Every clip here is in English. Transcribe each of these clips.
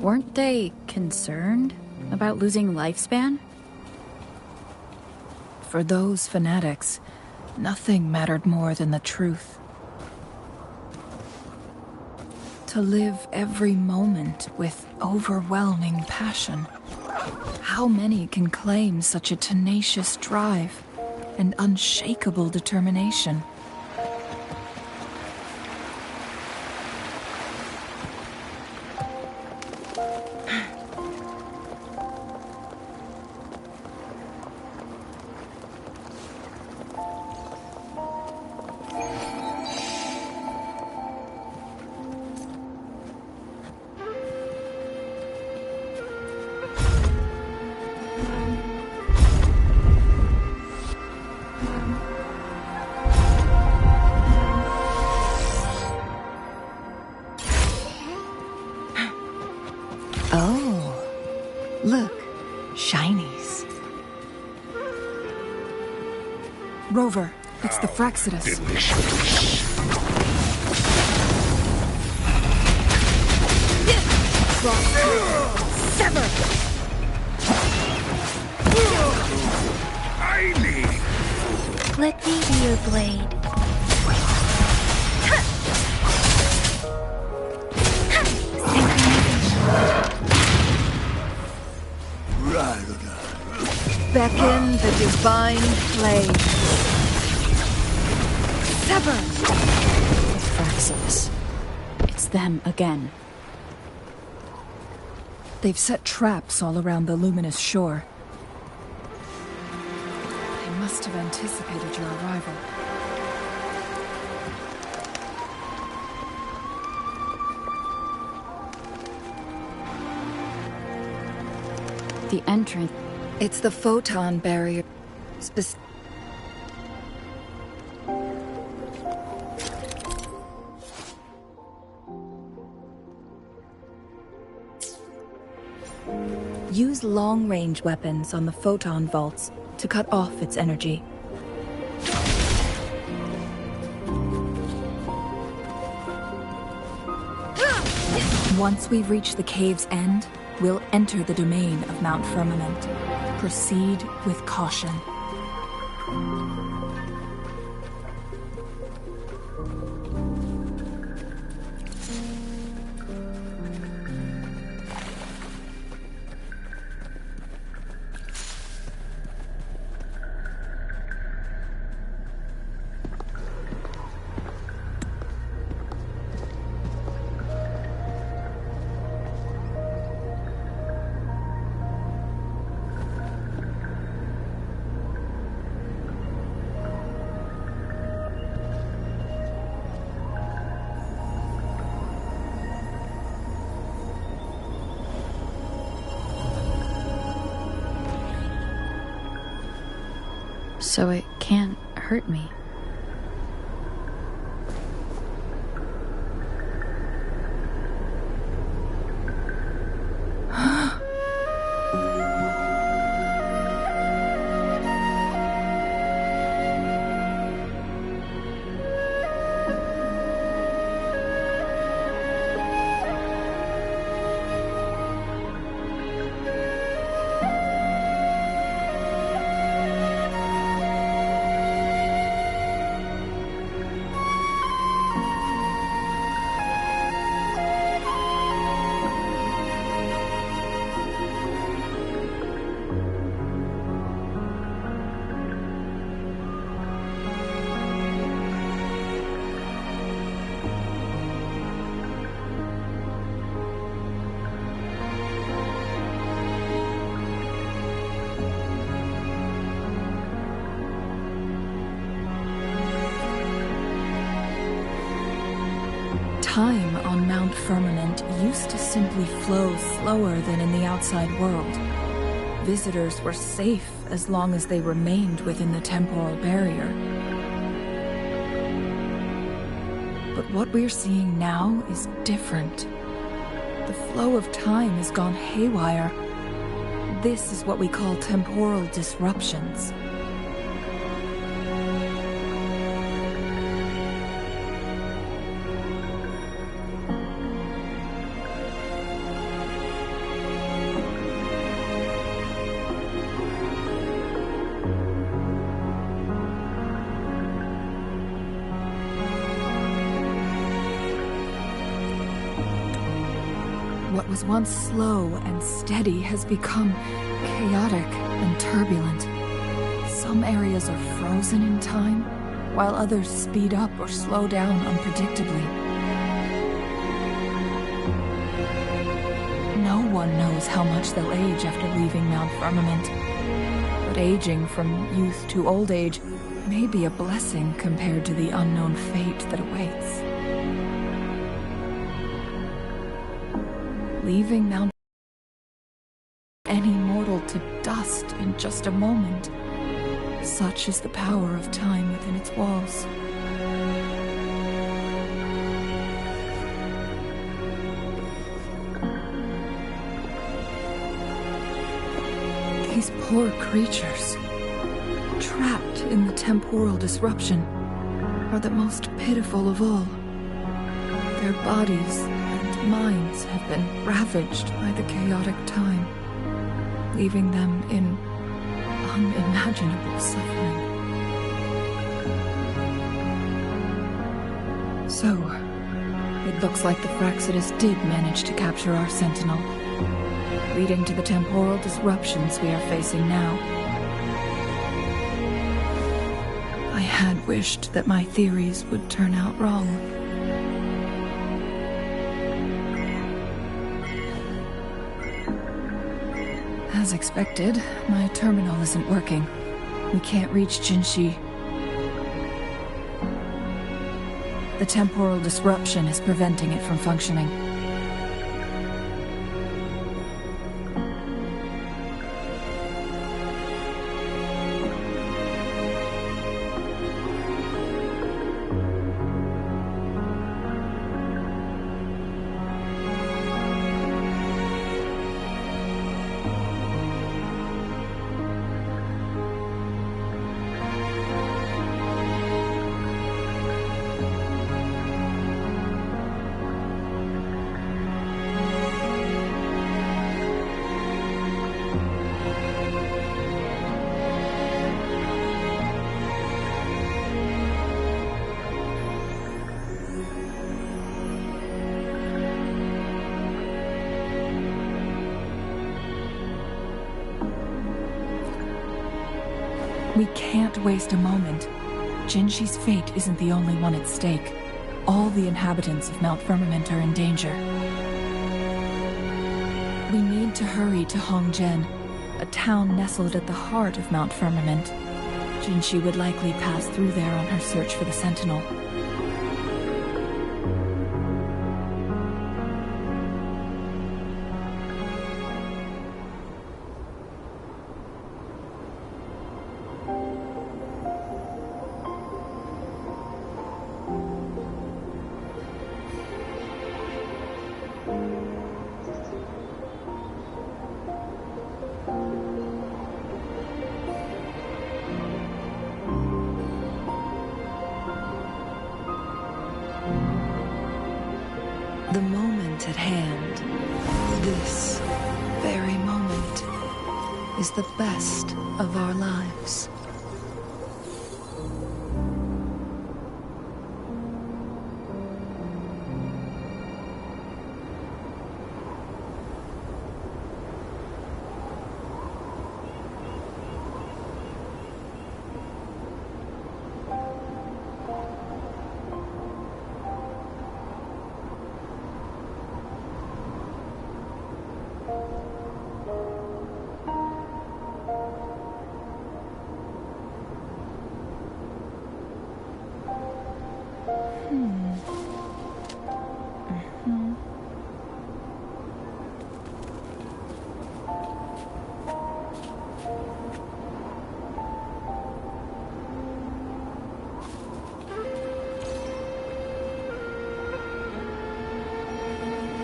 Weren't they concerned about losing lifespan? For those fanatics, nothing mattered more than the truth. To live every moment with overwhelming passion. How many can claim such a tenacious drive and unshakable determination? Oh, look, shinies. Rover, it's the Fraxidus. Delicious. Sever! Highly. Let me be your blade. Beckon the divine flame. Sever! Fraxidus. It's them again. They've set traps all around the luminous shore. They must have anticipated your arrival. The entrance. It's the photon barrier. Use long-range weapons on the photon vaults to cut off its energy. Once we reach the cave's end, we'll enter the domain of Mount Firmament. Proceed with caution. So it can't hurt me. Time on Mount Firmament used to simply flow slower than in the outside world. Visitors were safe as long as they remained within the temporal barrier. But what we're seeing now is different. The flow of time has gone haywire. This is what we call temporal disruptions. what was once slow and steady has become chaotic and turbulent. Some areas are frozen in time, while others speed up or slow down unpredictably. No one knows how much they'll age after leaving Mount Firmament, but aging from youth to old age may be a blessing compared to the unknown fate that awaits. Leaving Mount any mortal to dust in just a moment. Such is the power of time within its walls. These poor creatures, trapped in the temporal disruption, are the most pitiful of all. Their bodies and minds have been ravaged by the chaotic time, leaving them in unimaginable suffering. So, it looks like the Fraxidus did manage to capture our sentinel, leading to the temporal disruptions we are facing now. I had wished that my theories would turn out wrong. As expected, my terminal isn't working. We can't reach Jinshi. The temporal disruption is preventing it from functioning. We can't waste a moment. Jinshi's fate isn't the only one at stake. All the inhabitants of Mount Firmament are in danger. We need to hurry to Hongjian, a town nestled at the heart of Mount Firmament. Jinshi would likely pass through there on her search for the Sentinel. The moment at hand, this very moment, is the best of our lives.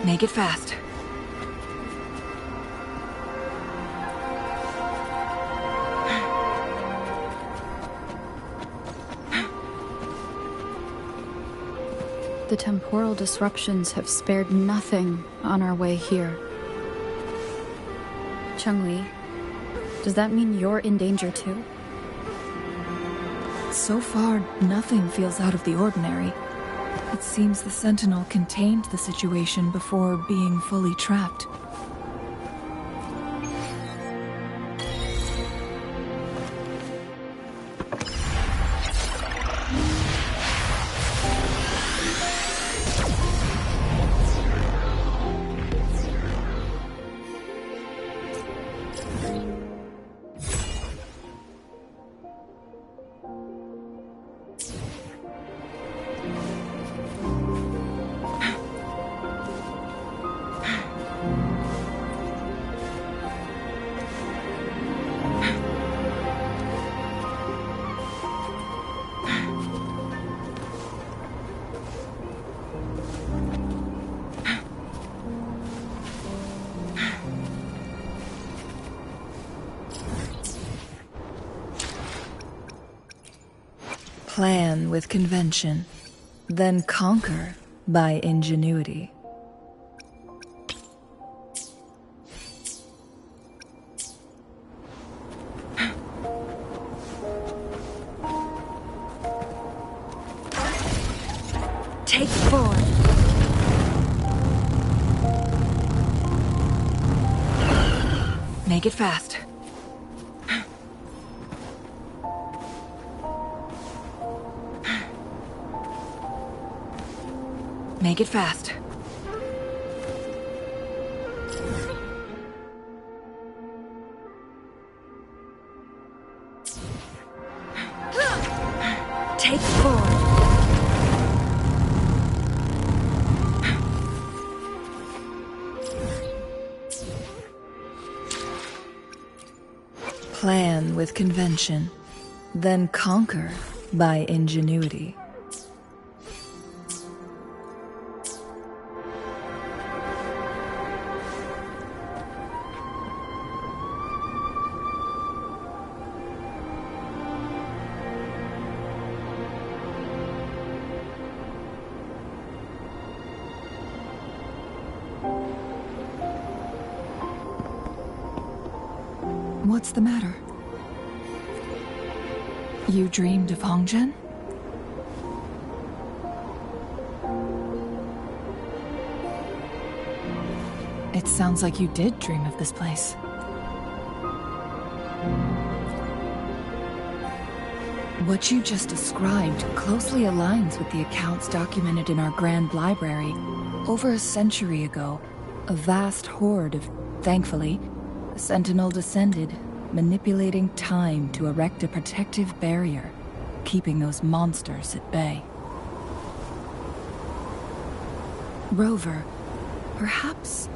Make it fast. The temporal disruptions have spared nothing on our way here. Changli, does that mean you're in danger too? So far, nothing feels out of the ordinary. It seems the Sentinel contained the situation before being fully trapped. Plan with convention, then conquer by ingenuity. Take 4. Make it fast. Make it fast. Take 4. Plan with convention, then conquer by ingenuity. What's the matter? You dreamed of Hongzhen? It sounds like you did dream of this place. What you just described closely aligns with the accounts documented in our Grand Library. Over a century ago, a vast horde of, thankfully, the Sentinel descended, manipulating time to erect a protective barrier, keeping those monsters at bay. Rover, perhaps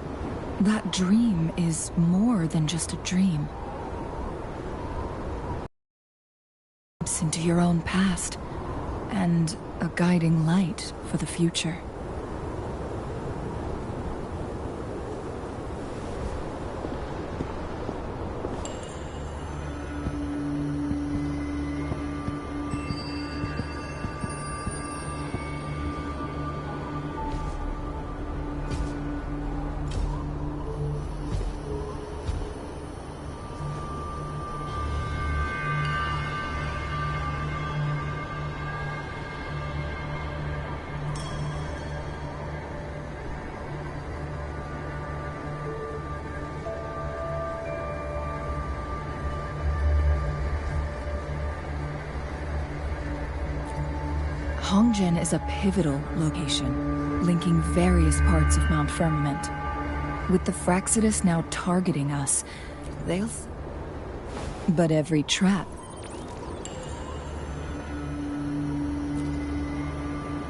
that dream is more than just a dream. Into your own past, and a guiding light for the future. Hongzhen is a pivotal location, linking various parts of Mount Firmament. With the Fraxidus now targeting us, they'll... But every trap...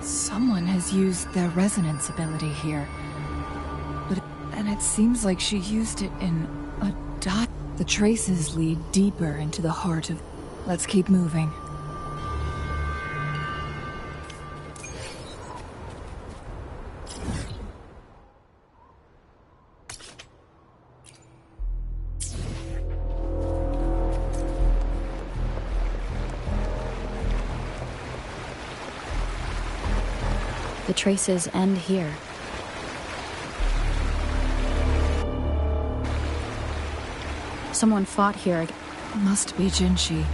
Someone has used their resonance ability here. And it seems like she used it in a dot. The traces lead deeper into the heart of... Let's keep moving. The traces end here. Someone fought here. Must be Jinshi.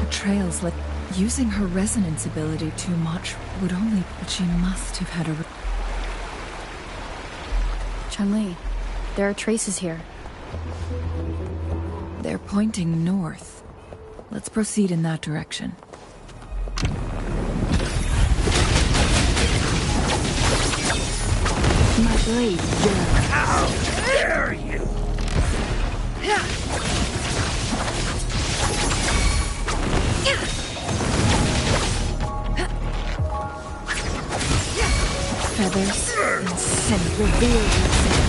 The trails lit. Using her resonance ability too much would only... But she must have had a... Chun-Li, there are traces here. They're pointing north. Let's proceed in that direction. My blade yearns. How dare you! Feathers and scent reveal yourself.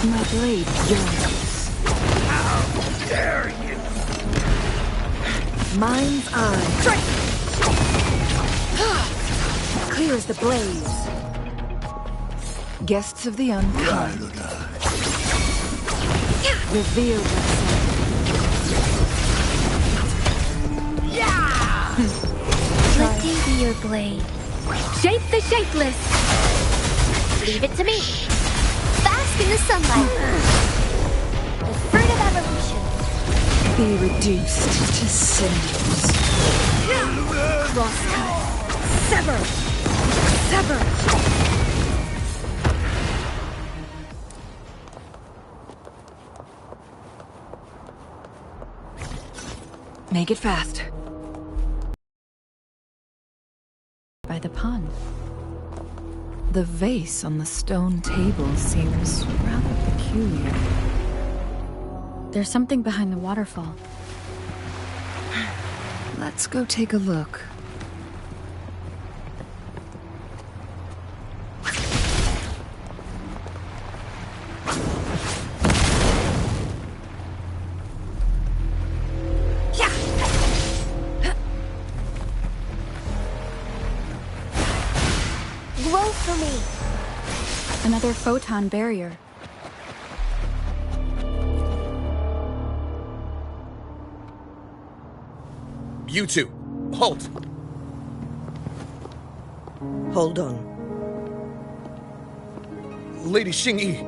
My blade yearns. How dare you! Mind's eye. Clear as the blaze. Guests of the unkind. Reveal yourself. Let me be your blade. Shape the shapeless. Leave it to me. Bask in the sunlight. The fruit of evolution. Be reduced to cinders. Crosscut. Sever. Sever. Make it fast. By the pond. The vase on the stone table seems rather peculiar. There's something behind the waterfall. Let's go take a look. Glow for me. Another photon barrier. You two, halt! Hold on. Lady Xingyi,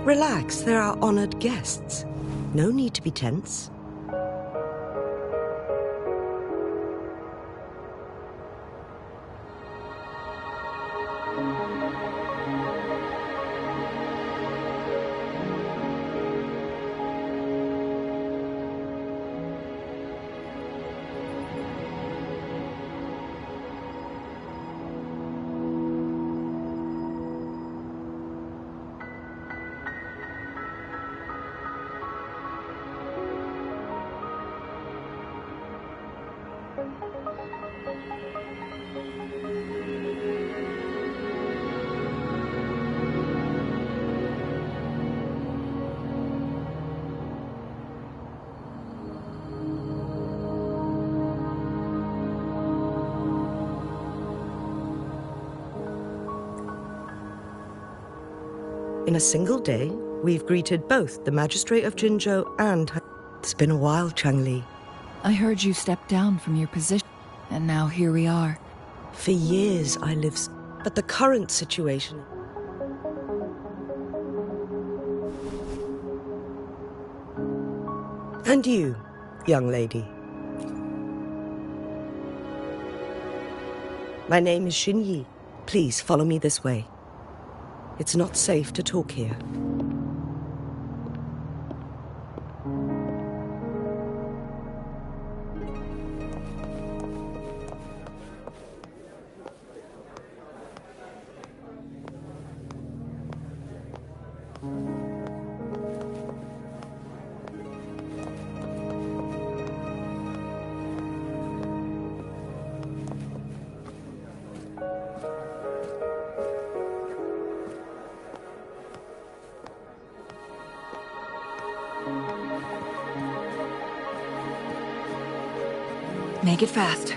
Relax, they're our honored guests. No need to be tense. In a single day, we've greeted both the Magistrate of Jinzhou and her... It's been a while, Chang-Li. I heard you step down from your position, and now here we are. For years I lived... But the current situation... And you, young lady. My name is Xinyi. Please follow me this way. It's not safe to talk here. Make it fast.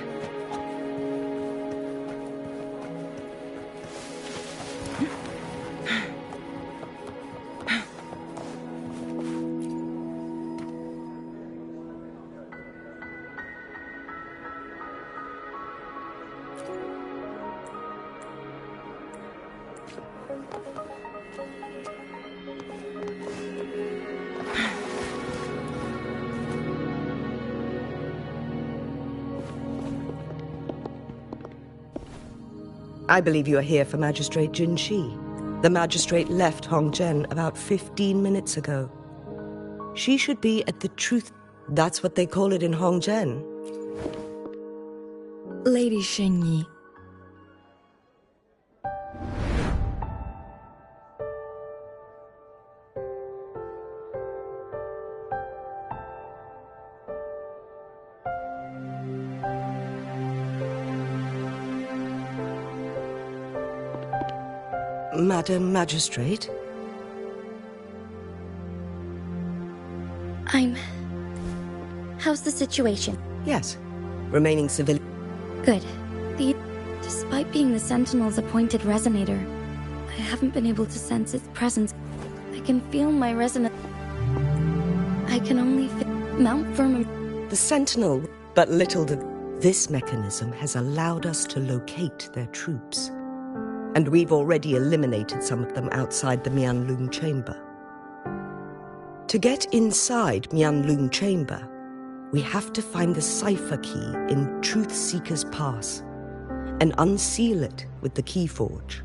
I believe you are here for Magistrate Jin Shi. The magistrate left Hongzhen about 15 minutes ago. She should be at the truth. That's what they call it in Hongzhen. Lady Xingyi. Madam Magistrate? How's the situation? Yes. Remaining civilian. Good. Despite being the Sentinel's appointed resonator, I haven't been able to sense its presence. I can feel my resonance. I can only feel Mount Firmament. The Sentinel, but little this mechanism has allowed us to locate their troops. And we've already eliminated some of them outside the Mianlung chamber. To get inside Mianlung chamber, we have to find the cipher key in Truth Seeker's Pass and unseal it with the Keyforge.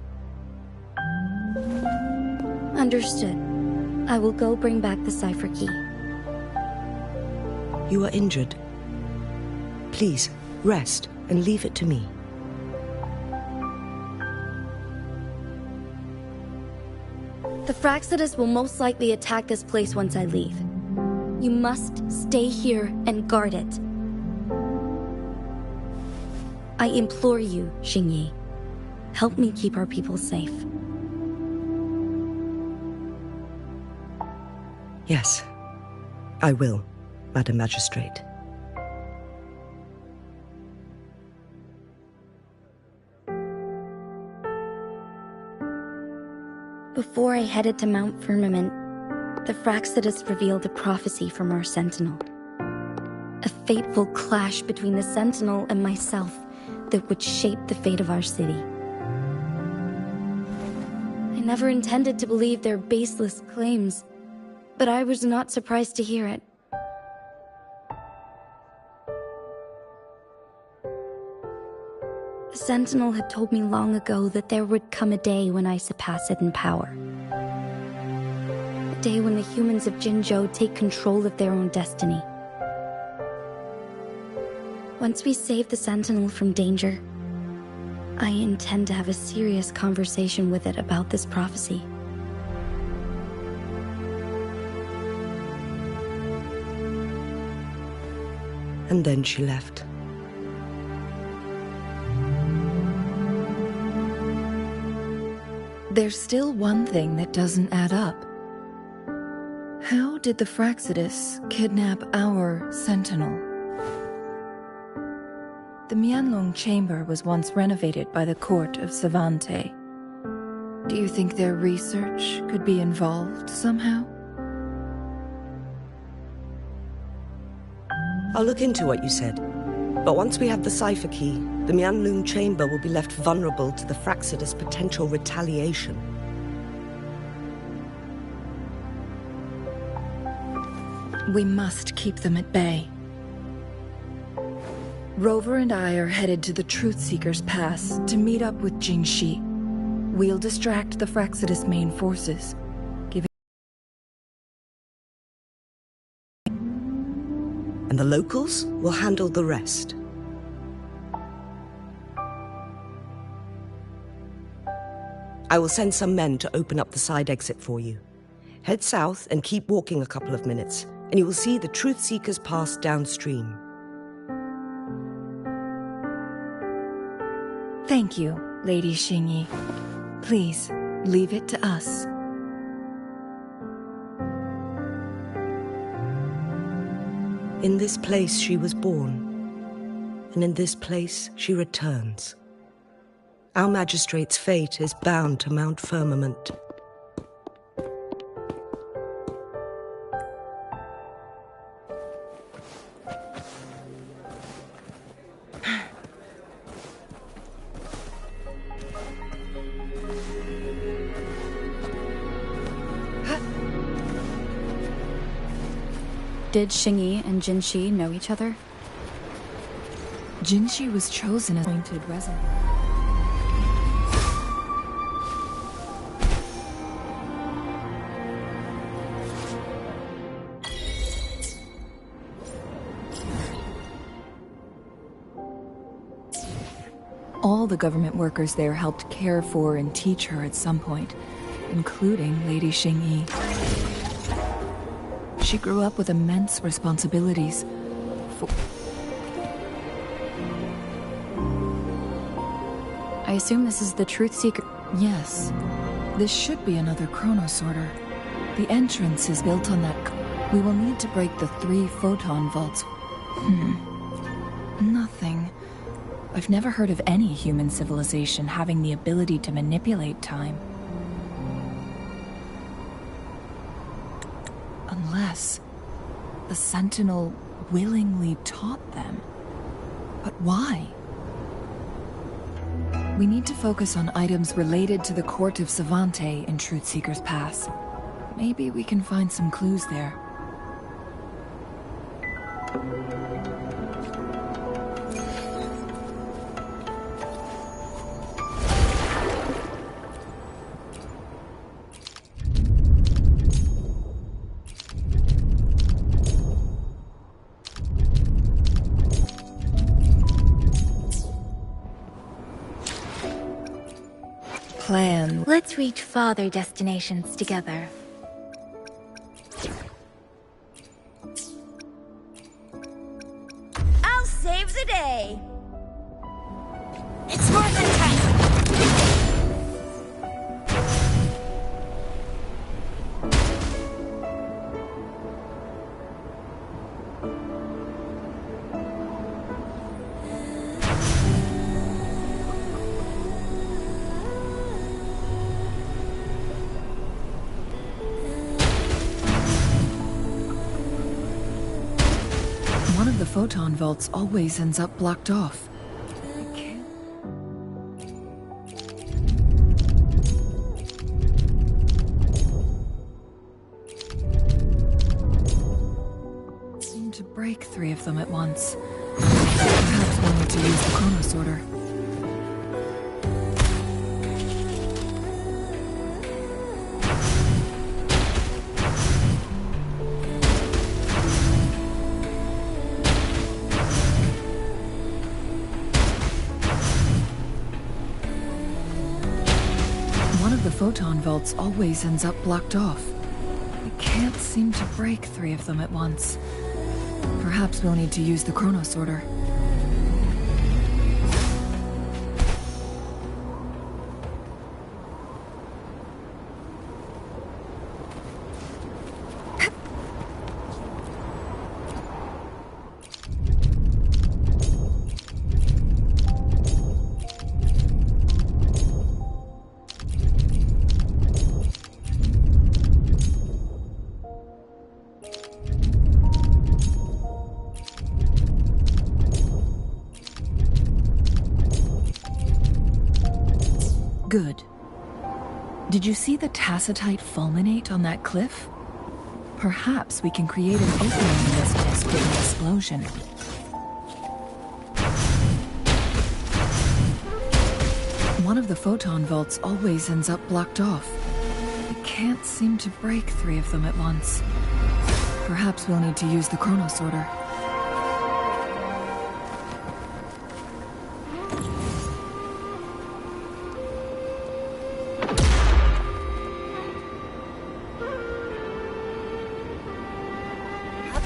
Understood. I will go bring back the cipher key. You are injured. Please, rest and leave it to me. The Fraxidus will most likely attack this place once I leave. You must stay here and guard it. I implore you, Xingyi. Help me keep our people safe. Yes, I will, Madam Magistrate. Before I headed to Mount Firmament, the Fraxidus revealed a prophecy from our Sentinel. A fateful clash between the Sentinel and myself that would shape the fate of our city. I never intended to believe their baseless claims, but I was not surprised to hear it. The Sentinel had told me long ago that there would come a day when I surpass it in power. A day when the humans of Jinzhou take control of their own destiny. Once we save the Sentinel from danger, I intend to have a serious conversation with it about this prophecy. And then she left. There's still one thing that doesn't add up. How did the Fraxidus kidnap our Sentinel? The Mianlong chamber was once renovated by the court of Savante. Do you think their research could be involved somehow? I'll look into what you said. But once we have the cipher key, the Mianlung chamber will be left vulnerable to the Fraxidus' potential retaliation. We must keep them at bay. Rover and I are headed to the Truth Seeker's Pass to meet up with Jin Shi. We'll distract the Fraxidus' main forces, and the locals will handle the rest. I will send some men to open up the side exit for you. Head south and keep walking a couple of minutes, and you will see the Truth Seekers Pass downstream. Thank you, Lady Xingyi. Please, leave it to us. In this place she was born, and in this place she returns. Our magistrate's fate is bound to Mount Firmament. Did Xingyi and Jinxi know each other? Jinxi was chosen as appointed resident. All the government workers there helped care for and teach her at some point, including Lady Xingyi. She grew up with immense responsibilities. I assume this is the Truth Seeker. Yes. This should be another chronosorter. The entrance is built on that. We will need to break the 3 photon vaults. Nothing. I've never heard of any human civilization having the ability to manipulate time. Unless the Sentinel willingly taught them. But why? We need to focus on items related to the Court of Savante in Truthseeker's Pass. Maybe we can find some clues there. Plan. Let's reach farther destinations together. I'll save the day! It's more than time! One of the photon vaults always ends up blocked off. Seem to break 3 of them at once. Perhaps we'll need to use the chronosorter. One of the photon vaults always ends up blocked off. We can't seem to break 3 of them at once. Perhaps we'll need to use the chronosorter. Good. Did you see the tacitite fulminate on that cliff? Perhaps we can create an opening in this disk with an explosion. One of the photon vaults always ends up blocked off. We can't seem to break 3 of them at once. Perhaps we'll need to use the chronosorter.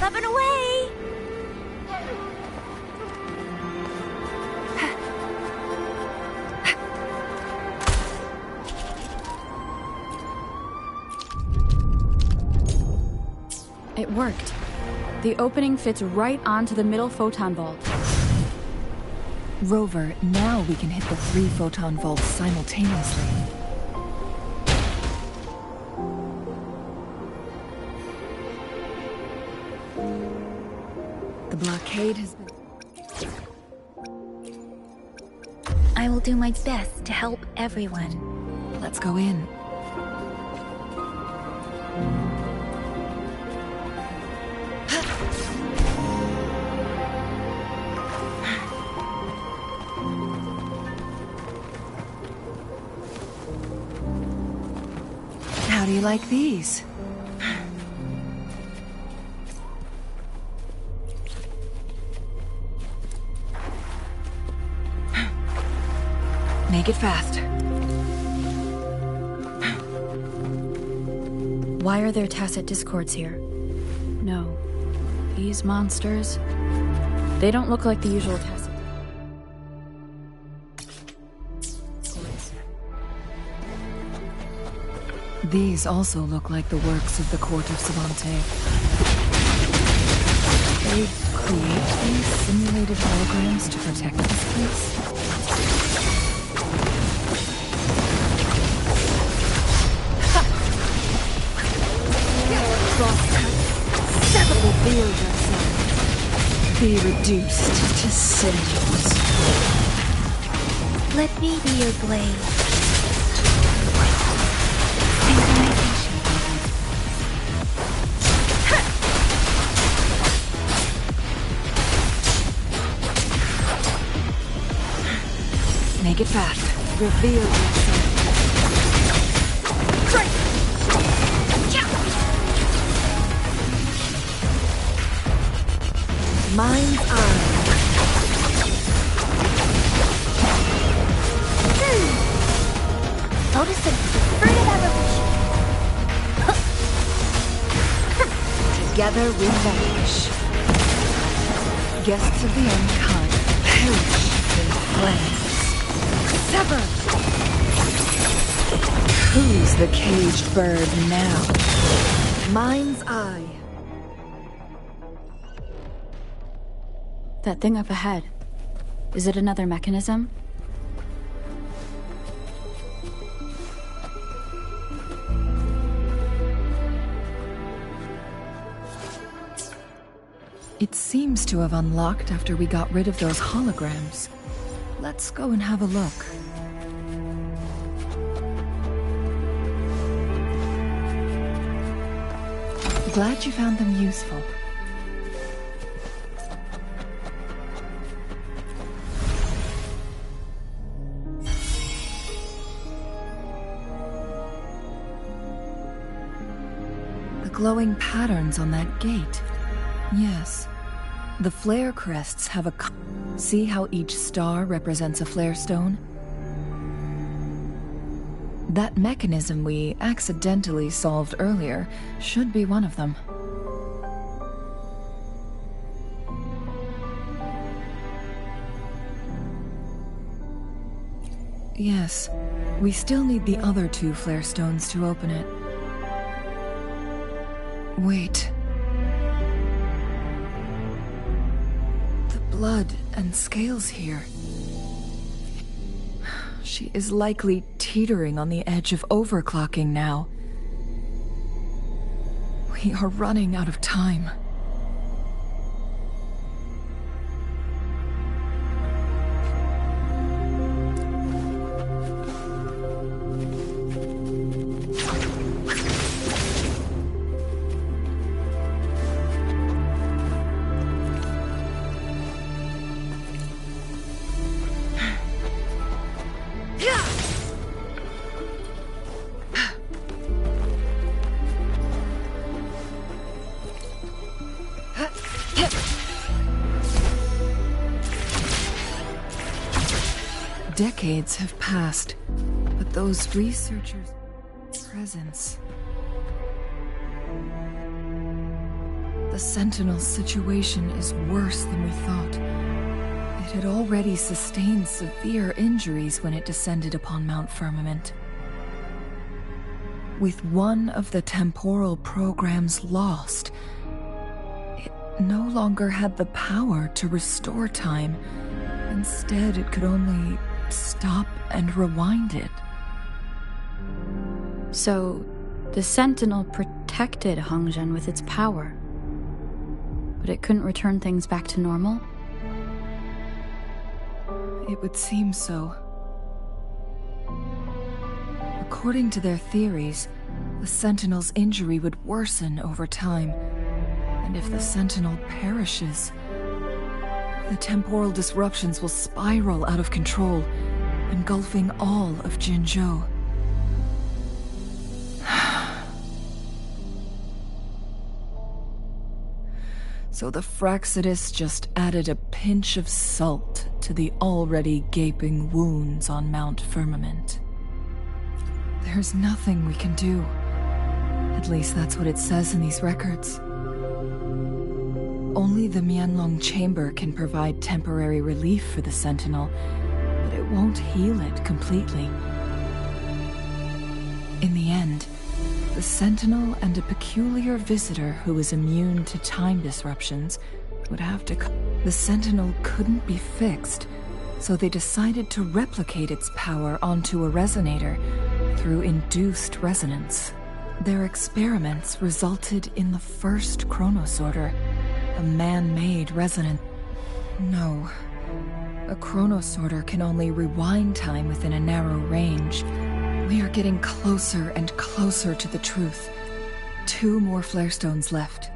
Up and away! It worked. The opening fits right onto the middle photon vault. Rover, now we can hit the 3 photon vaults simultaneously. The blockade has been... I will do my best to help everyone. Let's go in. We like these. Make it fast. Why are there tacit discords here? No. These monsters... they don't look like the usual tacit. These also look like the works of the court of Savante. They create these simulated holograms to protect this place? Reveal yourself. Be reduced to cinders. Let me be your blade. Make it fast. Reveal yourself. Mind's eye. Notice the fruit of evolution. Together we vanish. Guests of the unkind perish in flames. Sever! Who's the caged bird now? Mind's eye. That thing up ahead. Is it another mechanism? It seems to have unlocked after we got rid of those holograms. Let's go and have a look. Glad you found them useful. The glowing patterns on that gate. Yes. The flare crests have a... See how each star represents a flare stone? That mechanism we accidentally solved earlier should be one of them. Yes, we still need the other two flare stones to open it. Wait. The blood and scales here. She is likely teetering on the edge of overclocking now. We are running out of time. Decades have passed, but those researchers' presence... The Sentinel's situation is worse than we thought. It had already sustained severe injuries when it descended upon Mount Firmament. With one of the temporal programs lost, it no longer had the power to restore time. Instead, it could only stop and rewind it. So, the Sentinel protected Hongzhen with its power, but it couldn't return things back to normal? It would seem so. According to their theories, the Sentinel's injury would worsen over time, and if the Sentinel perishes, the temporal disruptions will spiral out of control, engulfing all of Jinzhou. So the Fraxidus just added a pinch of salt to the already gaping wounds on Mount Firmament. There's nothing we can do. At least that's what it says in these records. Only the Mianlong Chamber can provide temporary relief for the Sentinel, but it won't heal it completely. In the end, the Sentinel and a peculiar visitor who is immune to time disruptions would have to... The Sentinel couldn't be fixed, so they decided to replicate its power onto a resonator through induced resonance. Their experiments resulted in the first chronosorter, a man-made resonant. No, a chronosorter can only rewind time within a narrow range. We are getting closer and closer to the truth. 2 more flare stones left.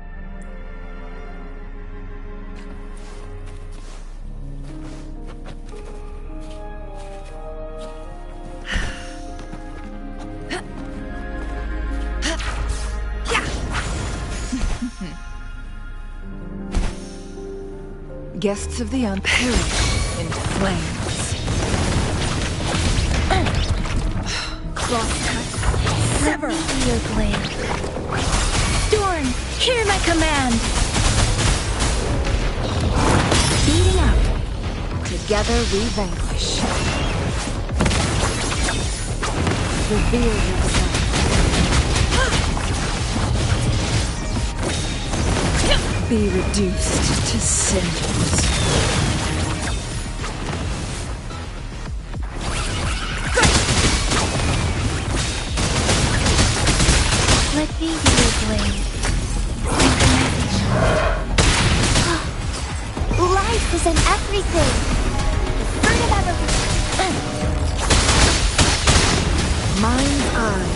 Guests of the unperished in flames. Cross-cut. Sever your blade. Dorn, hear my command! Beating up. Together we vanquish. Reveal yourself. Be reduced to cinders. Let me be your blade. Life is in everything. The fruit of evolution. Mind's eye.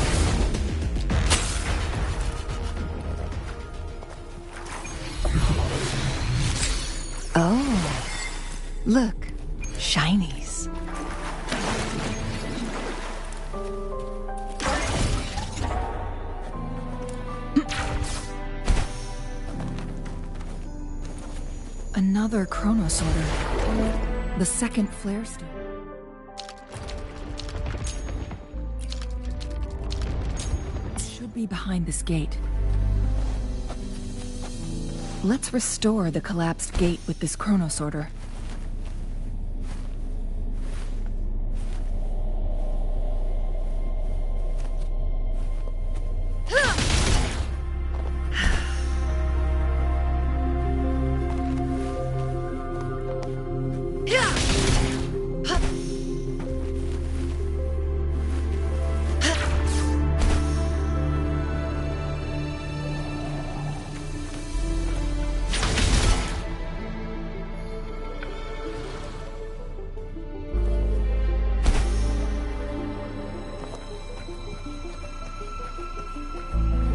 Oh, look, shinies. Another chronosorter. The second flare stone. Should be behind this gate. Let's restore the collapsed gate with this chronosorter.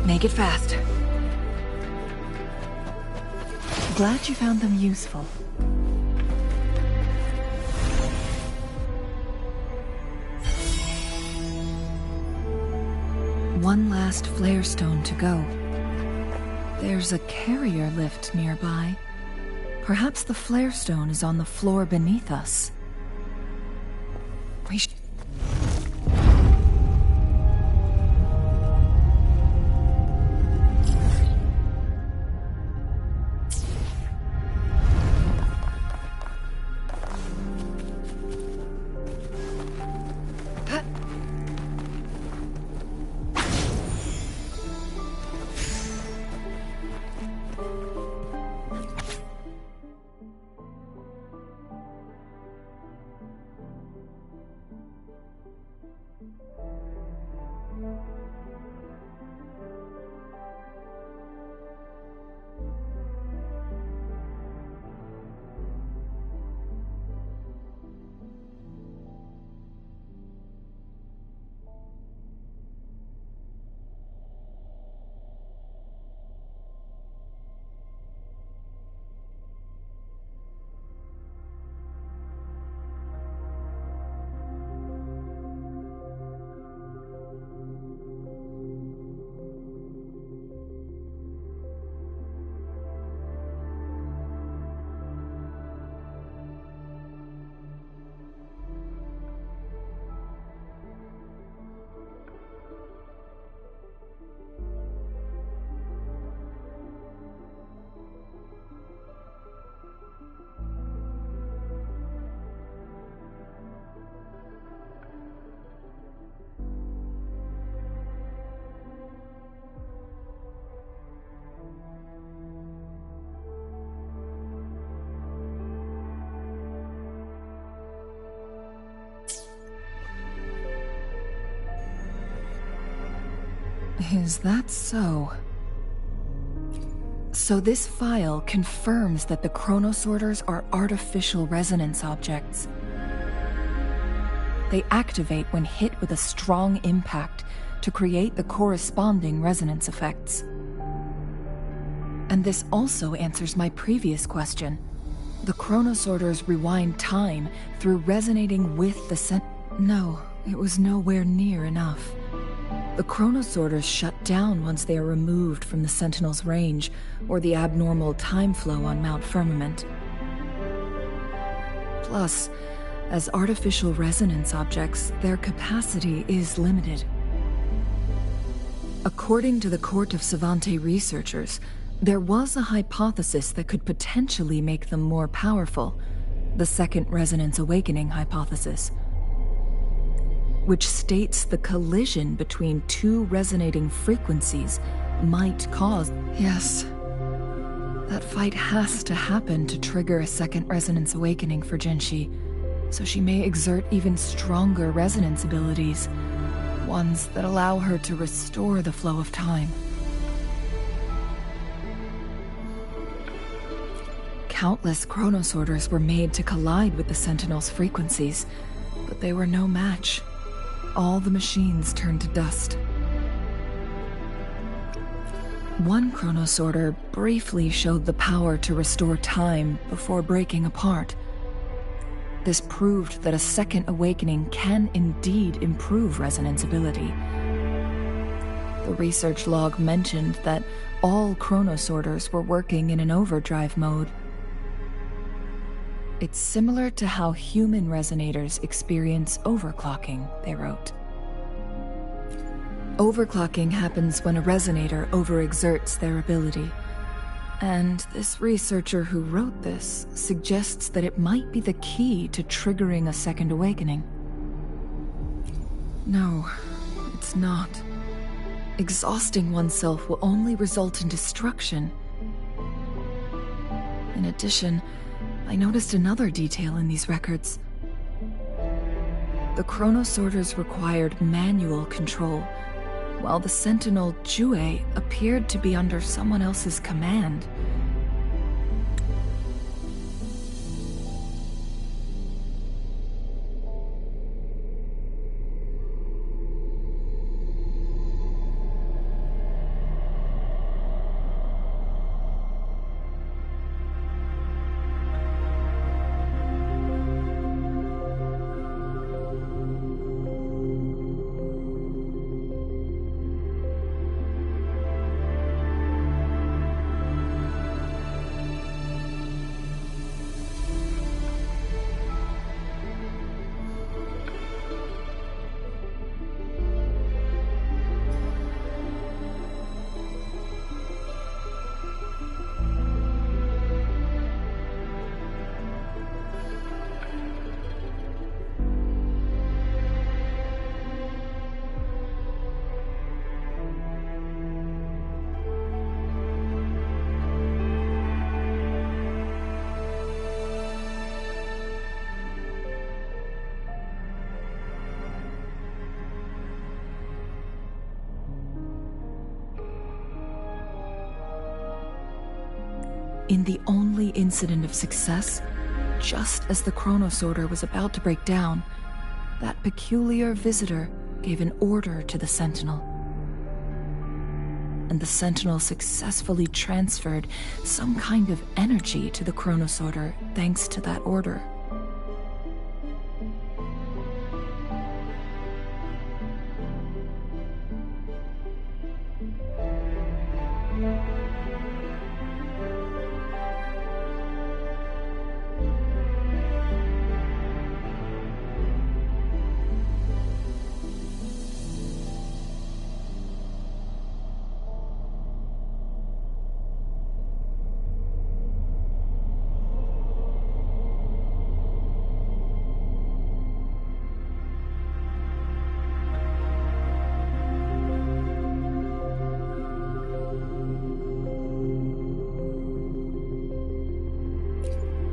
Make it fast. Glad you found them useful. One last flare stone to go. There's a carrier lift nearby. Perhaps the flare stone is on the floor beneath us. We should... Is that so? So this file confirms that the chronosorters are artificial resonance objects. They activate when hit with a strong impact to create the corresponding resonance effects. And this also answers my previous question. The chronosorters rewind time through resonating with the No, it was nowhere near enough. The chronosorters shut down once they are removed from the Sentinel's range or the abnormal time flow on Mount Firmament. Plus, as artificial resonance objects, their capacity is limited. According to the Court of Savante researchers, there was a hypothesis that could potentially make them more powerful, the Second Resonance Awakening hypothesis, which states the collision between two resonating frequencies might cause... Yes, that fight has to happen to trigger a Second Resonance Awakening for Jinshi, so she may exert even stronger resonance abilities, ones that allow her to restore the flow of time. Countless chronosorters were made to collide with the Sentinel's frequencies, but they were no match. All the machines turned to dust. One chronosorter briefly showed the power to restore time before breaking apart. This proved that a second awakening can indeed improve resonance ability. The research log mentioned that all chronosorters were working in an overdrive mode. It's similar to how human resonators experience overclocking, they wrote. Overclocking happens when a resonator overexerts their ability. And this researcher who wrote this suggests that it might be the key to triggering a second awakening. No, it's not. Exhausting oneself will only result in destruction. In addition, I noticed another detail in these records. The chronosorters required manual control, while the Sentinel Jue appeared to be under someone else's command. In the only incident of success, just as the chronosorter was about to break down, that peculiar visitor gave an order to the Sentinel. And the Sentinel successfully transferred some kind of energy to the chronosorter thanks to that order.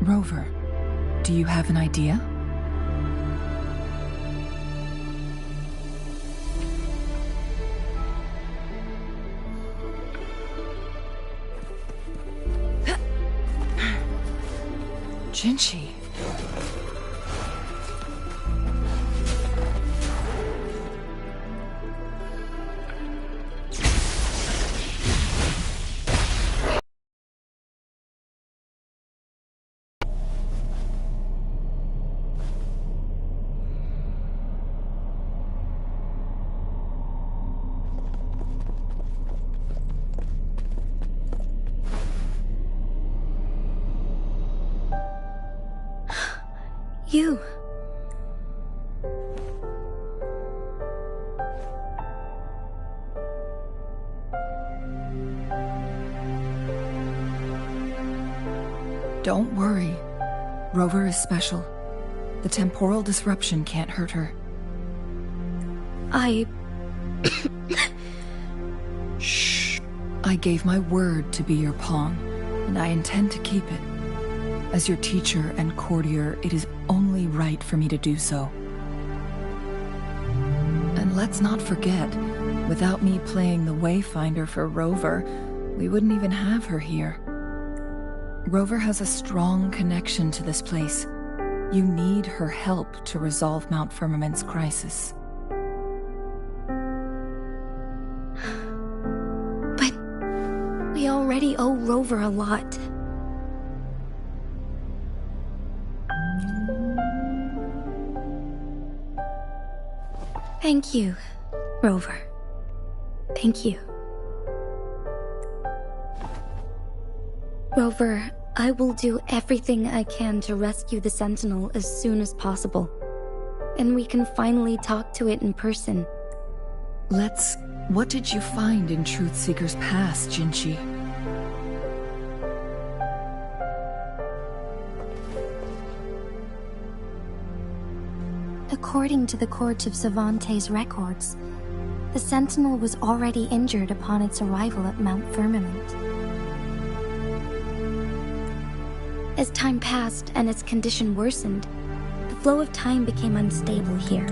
Rover, do you have an idea? Jinchi. You. Don't worry. Rover is special. The temporal disruption can't hurt her. Shh. I gave my word to be your pawn, and I intend to keep it. As your teacher and courtier, it is only right for me to do so. And let's not forget, without me playing the Wayfinder for Rover, we wouldn't even have her here. Rover has a strong connection to this place. You need her help to resolve Mount Firmament's crisis. But we already owe Rover a lot. Thank you, Rover. Thank you. Rover, I will do everything I can to rescue the Sentinel as soon as possible. And we can finally talk to it in person. What did you find in Truthseeker's past, Jinchi? According to the Court of Savante's records, the Sentinel was already injured upon its arrival at Mount Firmament. As time passed and its condition worsened, the flow of time became unstable here,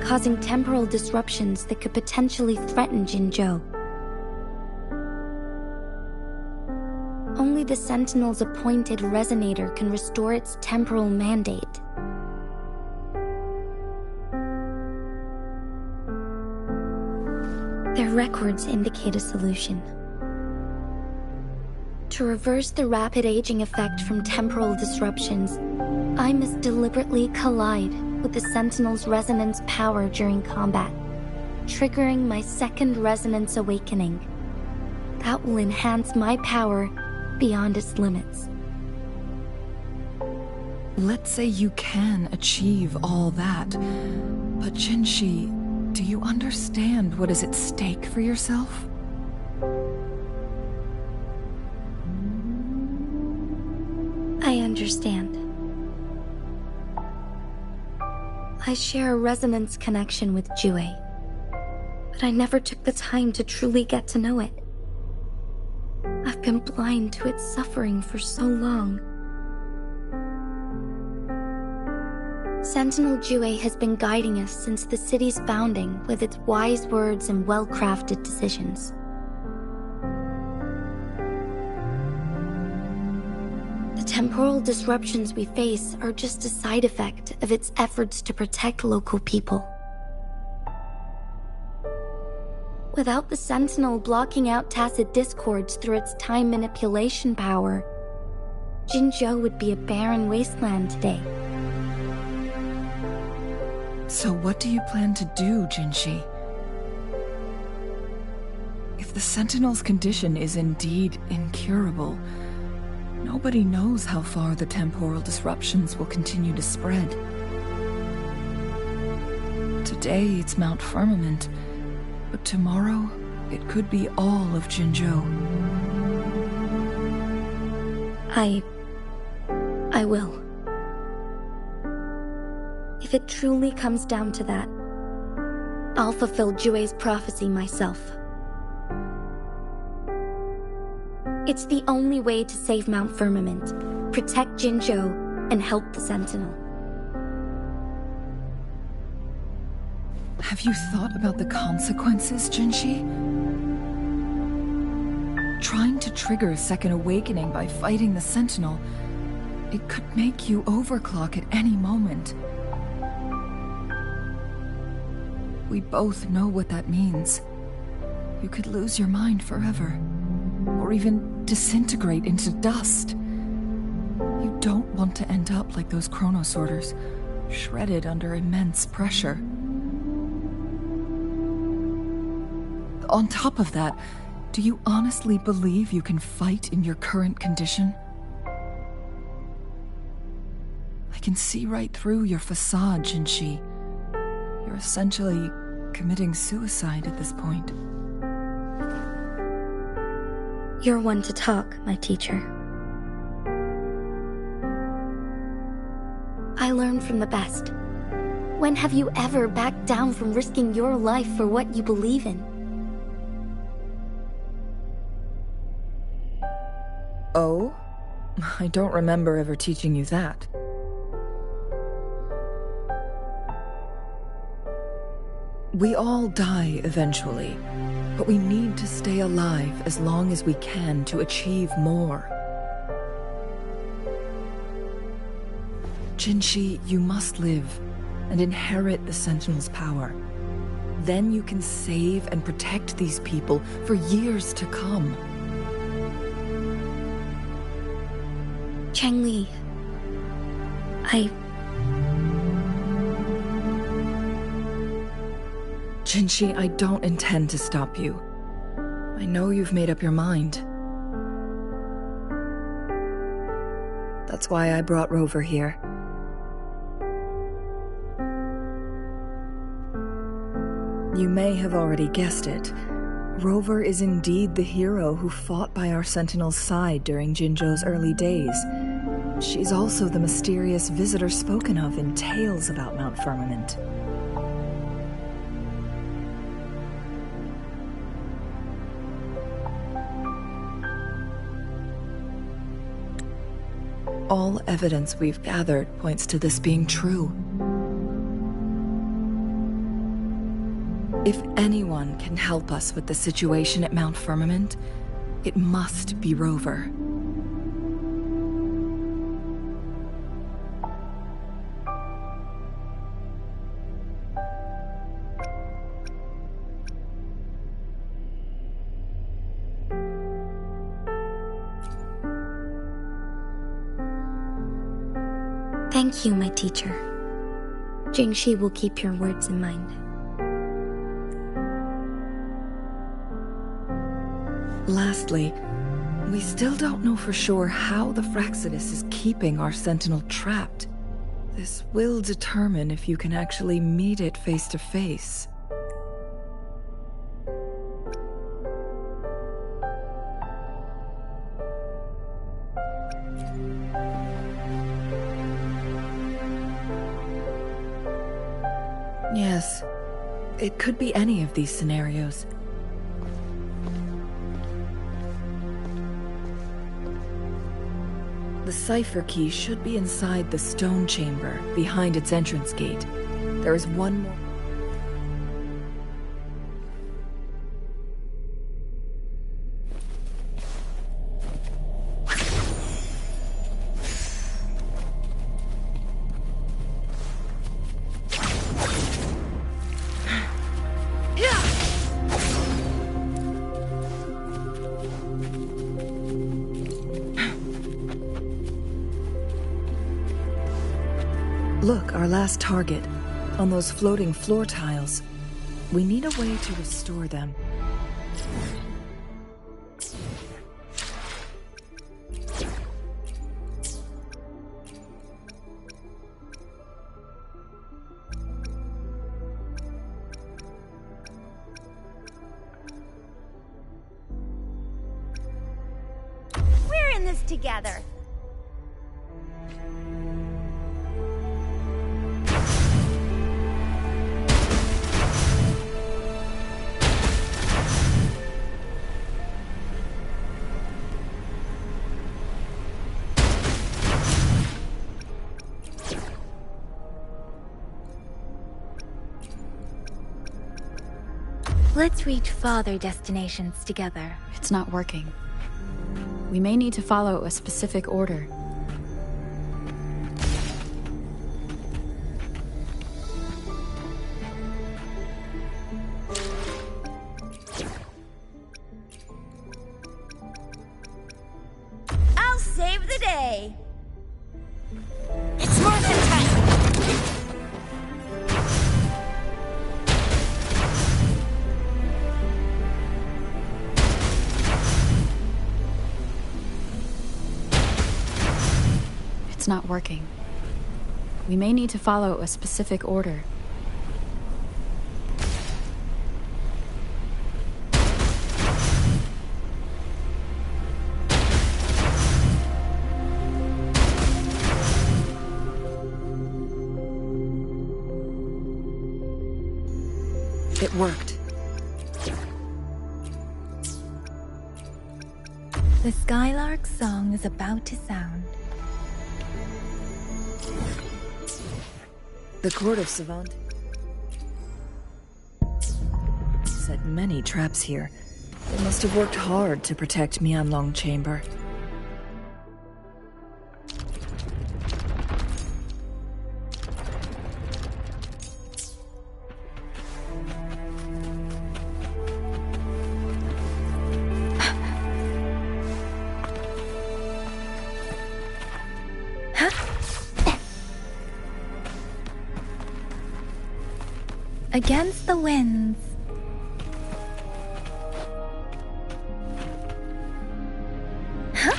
causing temporal disruptions that could potentially threaten Jinzhou. Only the Sentinel's appointed resonator can restore its temporal mandate. Their records indicate a solution. To reverse the rapid aging effect from temporal disruptions, I must deliberately collide with the Sentinel's resonance power during combat, triggering my second resonance awakening. That will enhance my power beyond its limits. Let's say you can achieve all that, but Jinchi, do you understand what is at stake for yourself? I understand. I share a resonance connection with Jue, but I never took the time to truly get to know it. I've been blind to its suffering for so long. Sentinel Jue has been guiding us since the city's founding with its wise words and well-crafted decisions. The temporal disruptions we face are just a side effect of its efforts to protect local people. Without the Sentinel blocking out tacit discords through its time manipulation power, Jinzhou would be a barren wasteland today. So what do you plan to do, Jinchi? If the Sentinel's condition is indeed incurable, nobody knows how far the temporal disruptions will continue to spread. Today it's Mount Firmament, but tomorrow it could be all of Jinzhou. I will. If it truly comes down to that, I'll fulfill Jue's prophecy myself. It's the only way to save Mount Firmament, protect Jinzhou, and help the Sentinel. Have you thought about the consequences, Jinchi? Trying to trigger a second awakening by fighting the Sentinel, It could make you overclock at any moment. We both know what that means. You could lose your mind forever, or even disintegrate into dust. You don't want to end up like those chronosorters, shredded under immense pressure. On top of that, do you honestly believe you can fight in your current condition? I can see right through your facade, Jinshi. You're essentially committing suicide at this point. You're one to talk, my teacher. I learn from the best. When have you ever backed down from risking your life for what you believe in? Oh? I don't remember ever teaching you that. We all die eventually, but we need to stay alive as long as we can to achieve more. Jinshi, you must live and inherit the Sentinel's power. Then you can save and protect these people for years to come. Changli, Jinshi, I don't intend to stop you. I know you've made up your mind. That's why I brought Rover here. You may have already guessed it. Rover is indeed the hero who fought by our Sentinel's side during Jinzhou's early days. She's also the mysterious visitor spoken of in tales about Mount Firmament. All evidence we've gathered points to this being true. If anyone can help us with the situation at Mount Firmament, it must be Rover. Thank you, my teacher. Jingshi will keep your words in mind. Lastly, we still don't know for sure how the Fraxidus is keeping our Sentinel trapped. This will determine if you can actually meet it face to face. Yes, it could be any of these scenarios. The cipher key should be inside the stone chamber, behind its entrance gate. There is one more... Look, our last target, on those floating floor tiles. We need a way to restore them. We're in this together. Let's reach farther destinations together. It's not working. We may need to follow a specific order. it's not working. We may need to follow a specific order. It worked. The Skylark's song is about to sound. The court of Savant set many traps here. They must have worked hard to protect Mianlong Chamber. Against the winds. Huh?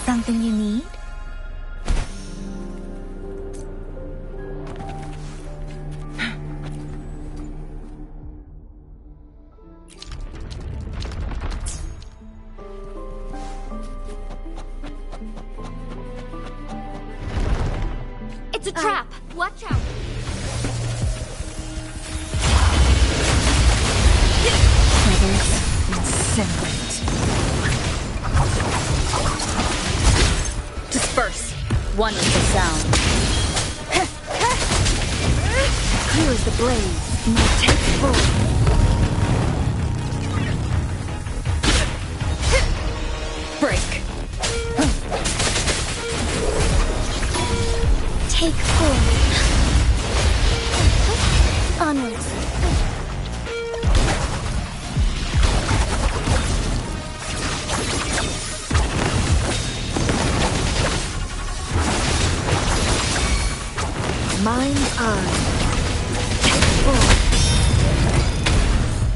Something you need? It's a trap! Watch out! Feathers incinerate. Disperse! One with the sound. Clear as the blaze. Now take full. Break! Take full. Onwards. Mind's eye. Take full.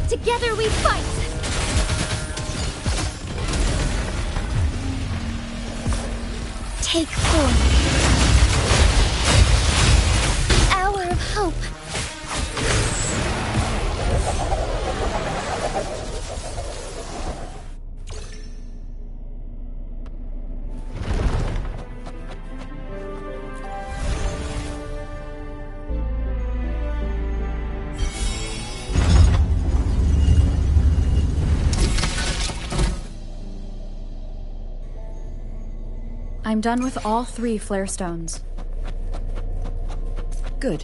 Together we fight! Take full. Hour of hope! I'm done with all 3 flare stones. Good.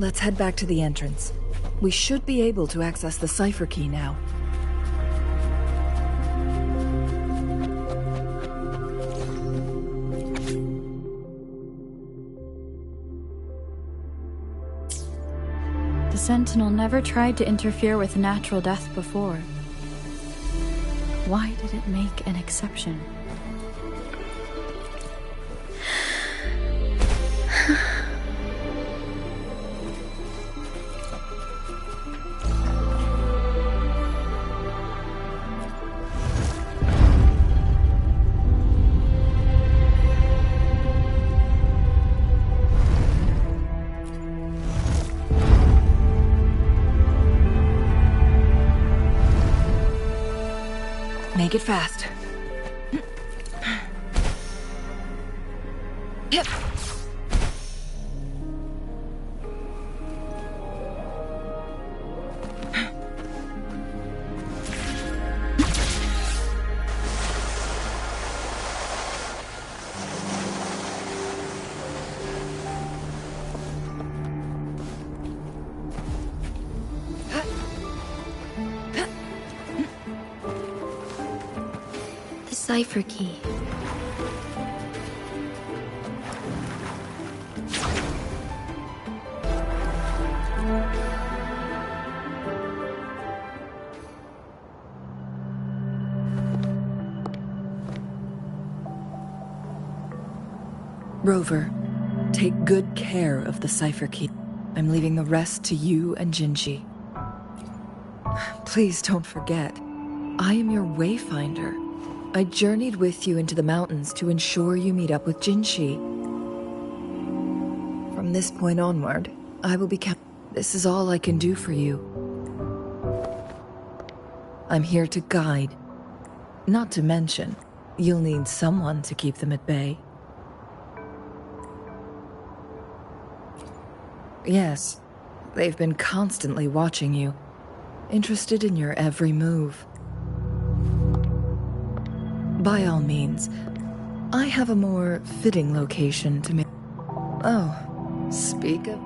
Let's head back to the entrance. We should be able to access the cipher key now. The Sentinel never tried to interfere with natural death before. Why did it make an exception? Make it fast. Yep. Cipher key. Rover, take good care of the cipher key. I'm leaving the rest to you and Jinji. Please don't forget, I am your wayfinder. I journeyed with you into the mountains to ensure you meet up with Jinshi. From this point onward, I will be kept. This is all I can do for you. I'm here to guide. Not to mention, you'll need someone to keep them at bay. Yes, they've been constantly watching you, interested in your every move. By all means, I have a more fitting location to make. Oh, speak of.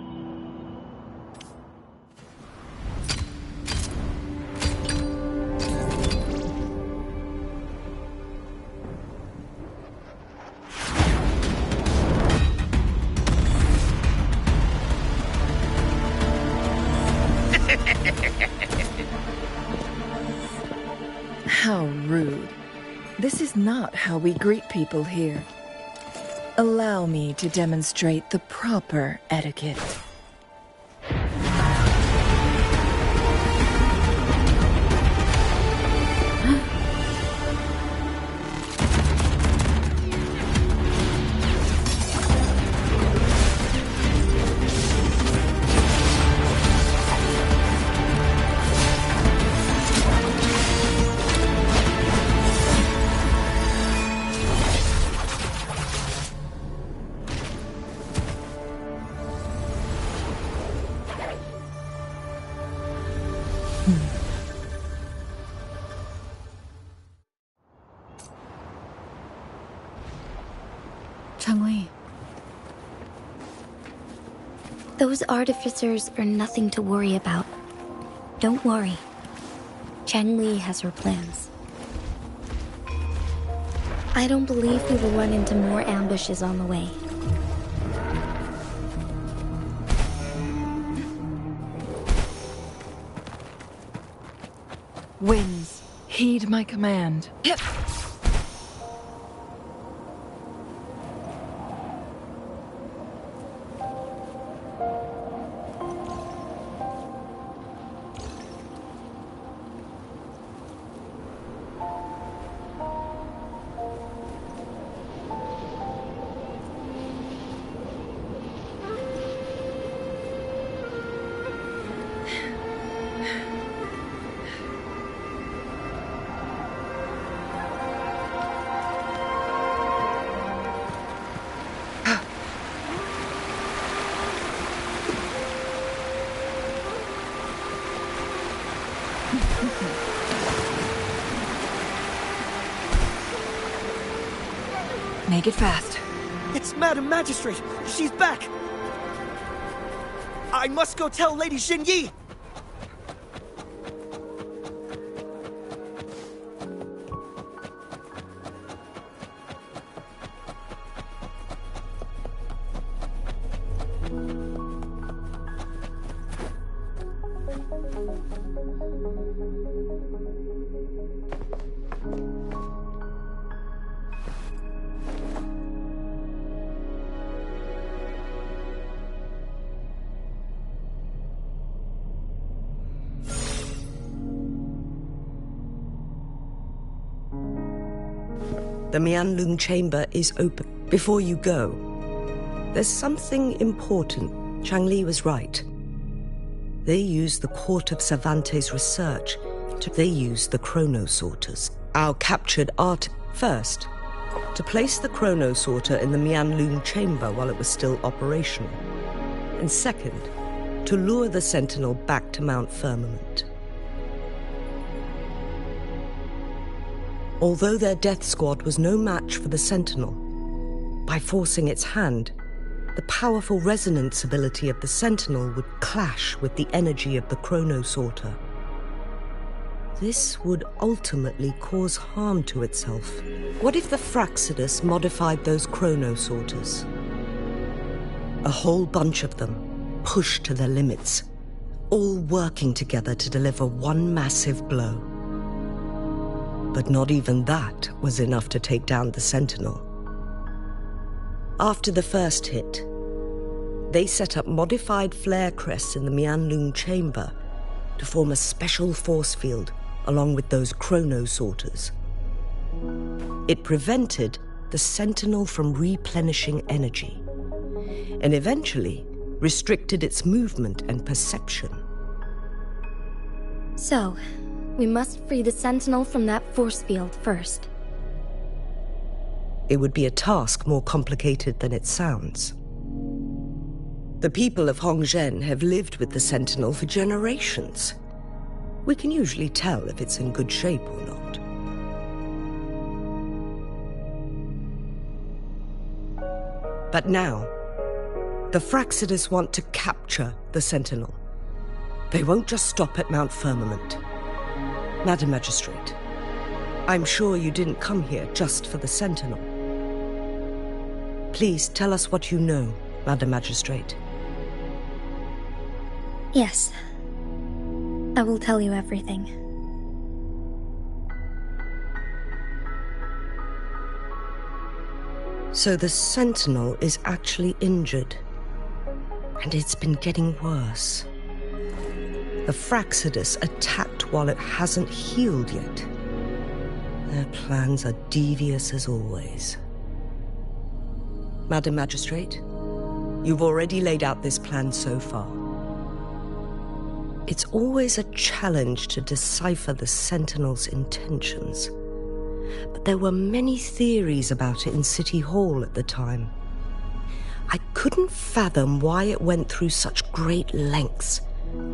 How rude. This is not how we greet people here. Allow me to demonstrate the proper etiquette. Changli. Those artificers are nothing to worry about. Don't worry. Changli has her plans. I don't believe we will run into more ambushes on the way. Winds, heed my command. Make it fast. It's Madam Magistrate! She's back! I must go tell Lady Xingyi! The Mianlun chamber is open. Before you go, there's something important. Changli was right. They use the Court of Cervantes' research. They use the chronosorters. Our captured art first, to place the chronosorter in the Mianlun chamber while it was still operational. And second, to lure the Sentinel back to Mount Firmament. Although their death squad was no match for the Sentinel, by forcing its hand, the powerful resonance ability of the Sentinel would clash with the energy of the chronosorter. This would ultimately cause harm to itself. What if the Fraxidus modified those chronosorters? A whole bunch of them, pushed to their limits, all working together to deliver one massive blow. But not even that was enough to take down the Sentinel. After the first hit, they set up modified flare crests in the Mianlun chamber to form a special force field along with those chronosorters. It prevented the Sentinel from replenishing energy, and eventually restricted its movement and perception. So, we must free the Sentinel from that force field first. It would be a task more complicated than it sounds. The people of Hongzhen have lived with the Sentinel for generations. We can usually tell if it's in good shape or not. But now, the Fraxidus want to capture the Sentinel. They won't just stop at Mount Firmament. Madam Magistrate, I'm sure you didn't come here just for the Sentinel. Please tell us what you know, Madam Magistrate. Yes. I will tell you everything. So the Sentinel is actually injured. And it's been getting worse. The Fraxidus attacked while it hasn't healed yet. Their plans are devious as always. Madam Magistrate, you've already laid out this plan so far. It's always a challenge to decipher the Sentinel's intentions. But there were many theories about it in City Hall at the time. I couldn't fathom why it went through such great lengths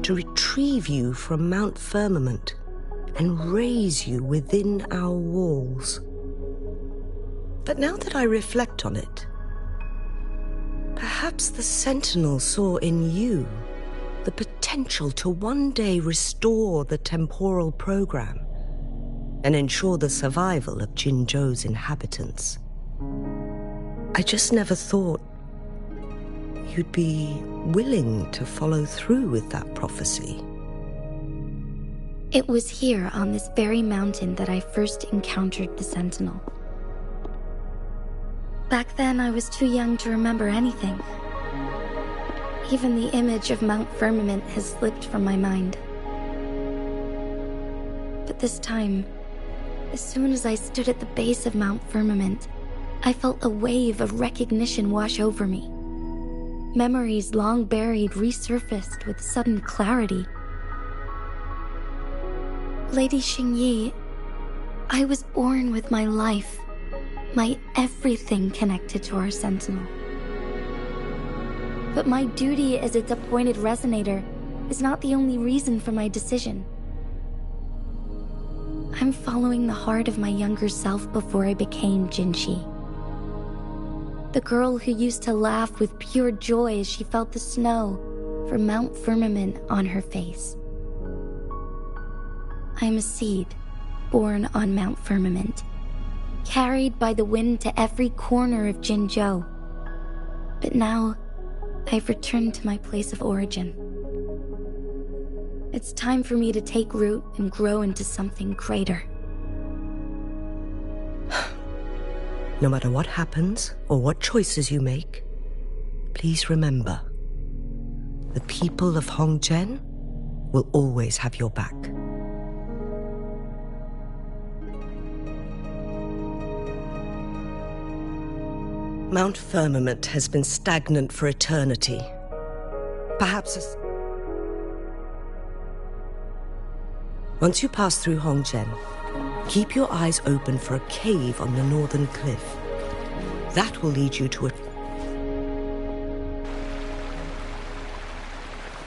to retrieve you from Mount Firmament and raise you within our walls. But now that I reflect on it, perhaps the Sentinel saw in you the potential to one day restore the temporal program and ensure the survival of Jinzhou's inhabitants. I just never thought you'd be willing to follow through with that prophecy. It was here on this very mountain that I first encountered the Sentinel. Back then, I was too young to remember anything. Even the image of Mount Firmament has slipped from my mind. But this time, as soon as I stood at the base of Mount Firmament, I felt a wave of recognition wash over me. Memories long buried resurfaced with sudden clarity. Lady Xingyi, I was born with my life, my everything connected to our Sentinel. But my duty as its appointed resonator is not the only reason for my decision. I'm following the heart of my younger self before I became Jinshi. The girl who used to laugh with pure joy as she felt the snow from Mount Firmament on her face. I am a seed born on Mount Firmament, carried by the wind to every corner of Jinzhou. But now, I've returned to my place of origin. It's time for me to take root and grow into something greater. No matter what happens or what choices you make, please remember, the people of Hongzhen will always have your back. Mount Firmament has been stagnant for eternity. Perhaps once you pass through Hongzhen, keep your eyes open for a cave on the northern cliff. That will lead you to a...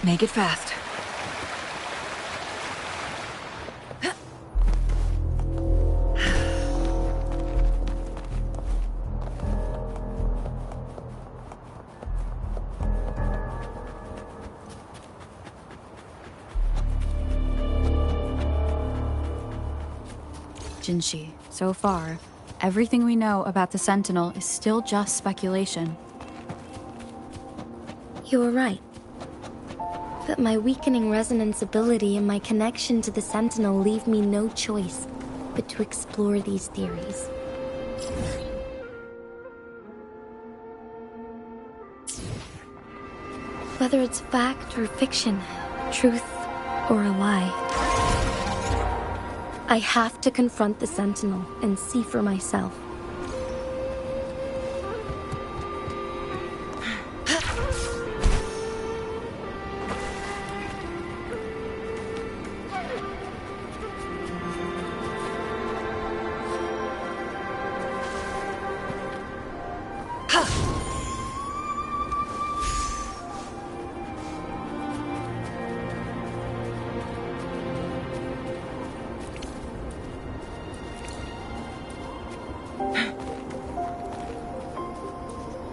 Make it fast. Jinshi, so far, everything we know about the Sentinel is still just speculation. You were right. But my weakening resonance ability and my connection to the Sentinel leave me no choice but to explore these theories. Whether it's fact or fiction, truth or a lie, I have to confront the Sentinel and see for myself.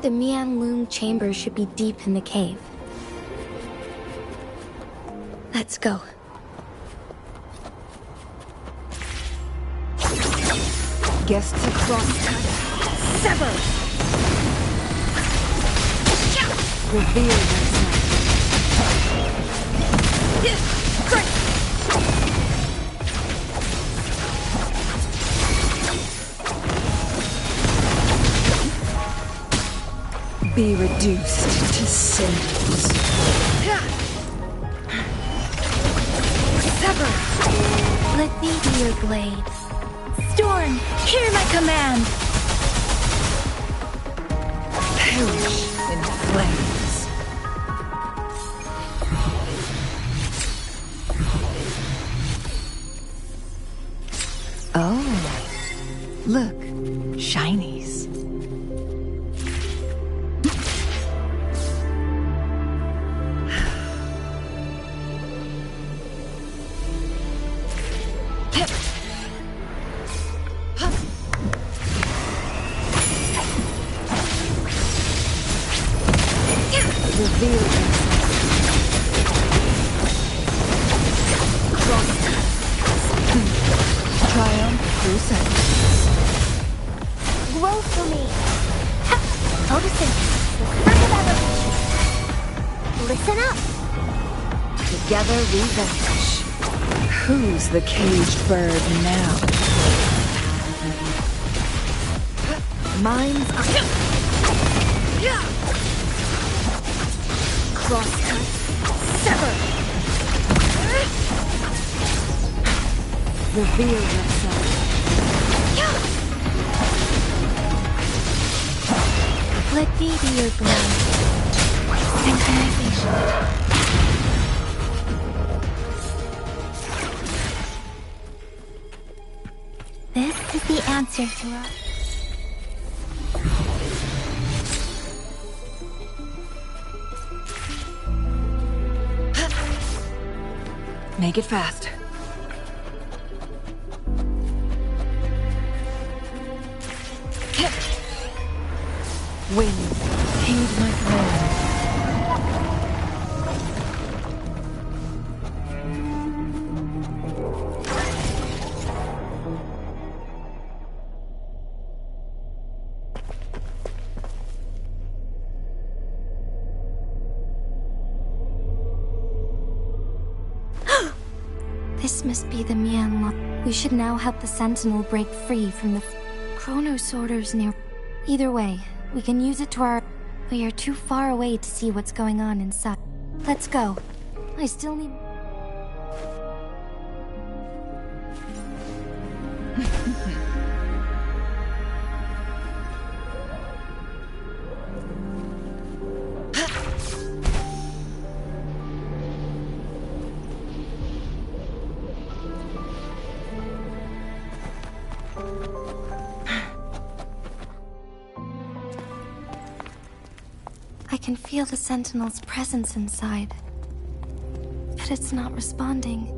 The Mianlung chamber should be deep in the cave. Let's go. Guests across. Sever! Reveal yourself. Be reduced to cinders. Sever! Let me be your blade. Storm, hear my command! Perish in flames. Oh, look, shinies. Reveal yourself. Triumph through sentence. Grow for me. Ha! Photosynthesis, the spring of evolution. Listen up. Together we vanish. Who's the caged bird now? Mine's Crosscut, sever! reveal yourself. Let me be your blade. Synchronization. This is the answer to our... Make it fast. Wind, heed my command. This must be the Mianlung. We should now help the Sentinel break free from the Chrono Sorter's near. Either way, we can use it to our... We are too far away to see what's going on inside. Let's go. I still need... I can feel the Sentinel's presence inside, but it's not responding.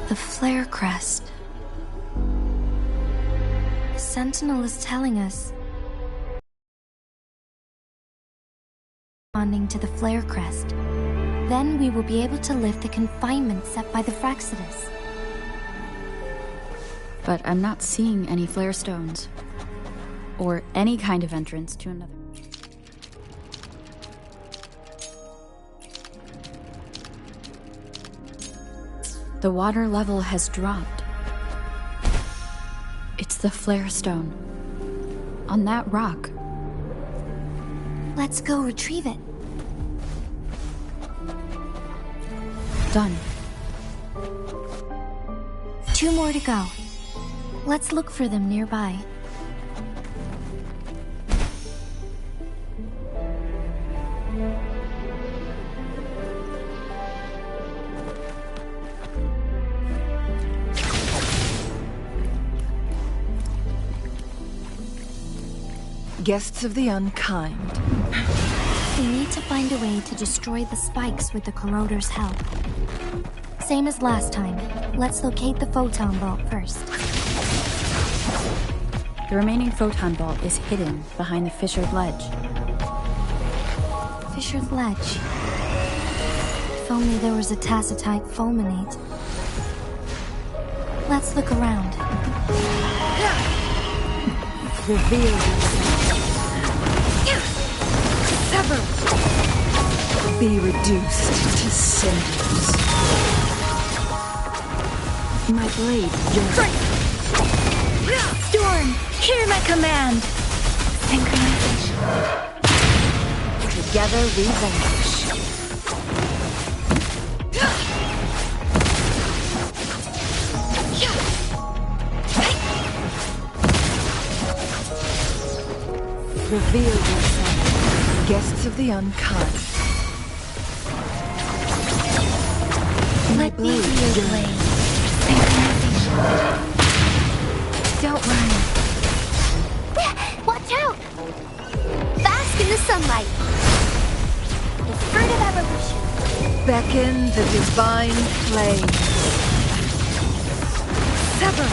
The flare crest. The Sentinel is telling us. Responding to the flare crest. Then we will be able to lift the confinement set by the Fraxidus. But I'm not seeing any flare stones. Or any kind of entrance to another. The water level has dropped. It's the flare stone. On that rock. Let's go retrieve it. Done. 2 more to go. Let's look for them nearby. Guests of the unkind. We need to find a way to destroy the spikes with the corroder's help. Same as last time. Let's locate the photon vault first. The remaining photon vault is hidden behind the fissured ledge. Fissured ledge. If only there was a tacitite fulminate. Let's look around. Reveal yourself. Sever! Be reduced to cinders. My blade yearns. Storm, hear my command! Synchronization. Together we vanquish. Reveal yourself, guests of the unkind. Let me be your blade. Synchronization. Don't run. Watch out! Bask in the sunlight. The fruit of evolution. Beckon the divine flame. Sever!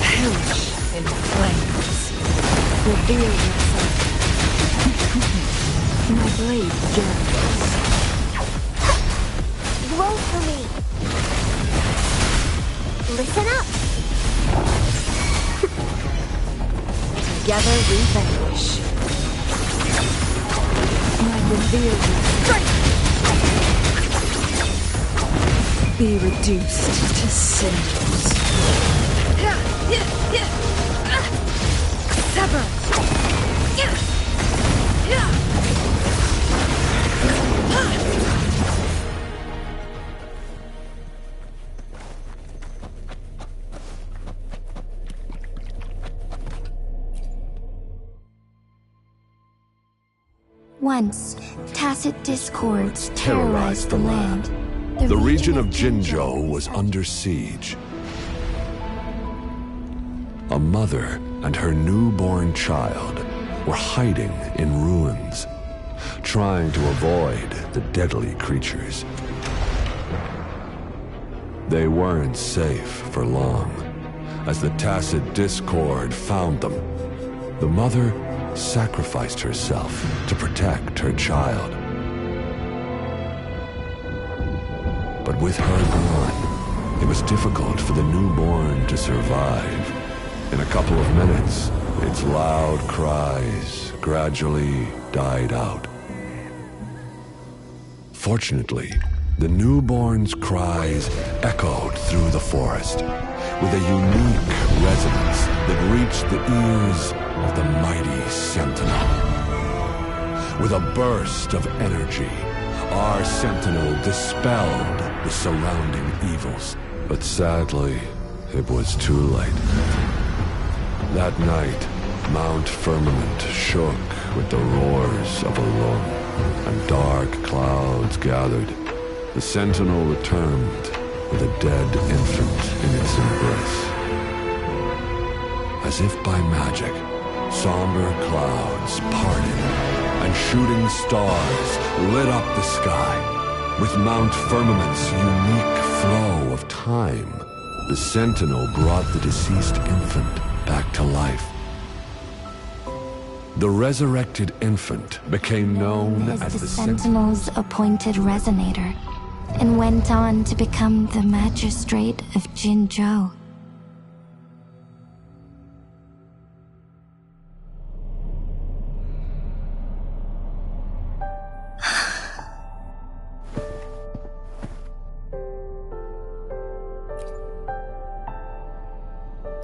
Perish in flames. Reveal yourself. My blade yearns. Glow for me. Listen up. Together we vanquish. My reveal yourself. Be reduced to cinders. Sever! Once, tacit discords terrorized the land. The region of Jinzhou was under siege. A mother and her newborn child were hiding in ruins, trying to avoid the deadly creatures. They weren't safe for long, as the tacit discord found them. The mother sacrificed herself to protect her child. But with her gone, it was difficult for the newborn to survive. In a couple of minutes, its loud cries gradually died out. Fortunately, the newborn's cries echoed through the forest with a unique resonance that reached the ears of the mighty Sentinel. With a burst of energy, our Sentinel dispelled the surrounding evils. But sadly, it was too late. That night, Mount Firmament shook with the roars of a lung, and dark clouds gathered. The Sentinel returned with a dead infant in its embrace. As if by magic, somber clouds parted, and shooting stars lit up the sky. With Mount Firmament's unique flow of time, the Sentinel brought the deceased infant back to life. The resurrected infant became known as the Sentinel's appointed resonator, and went on to become the magistrate of Jinzhou.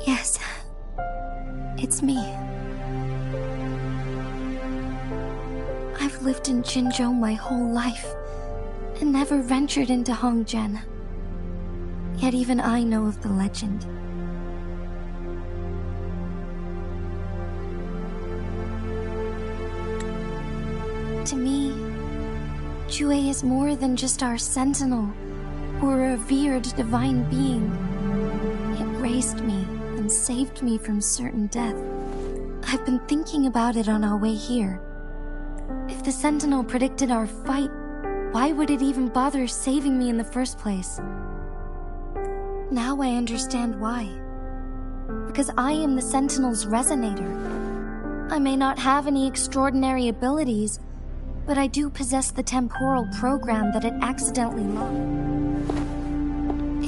Yes, it's me. I've lived in Jinzhou my whole life, and never ventured into Hongzhen. Yet even I know of the legend. To me, Jue is more than just our sentinel, or a revered divine being. It raised me and saved me from certain death. I've been thinking about it on our way here. If the sentinel predicted our fight, why would it even bother saving me in the first place? Now I understand why. Because I am the Sentinel's resonator. I may not have any extraordinary abilities, but I do possess the temporal program that it accidentally locked.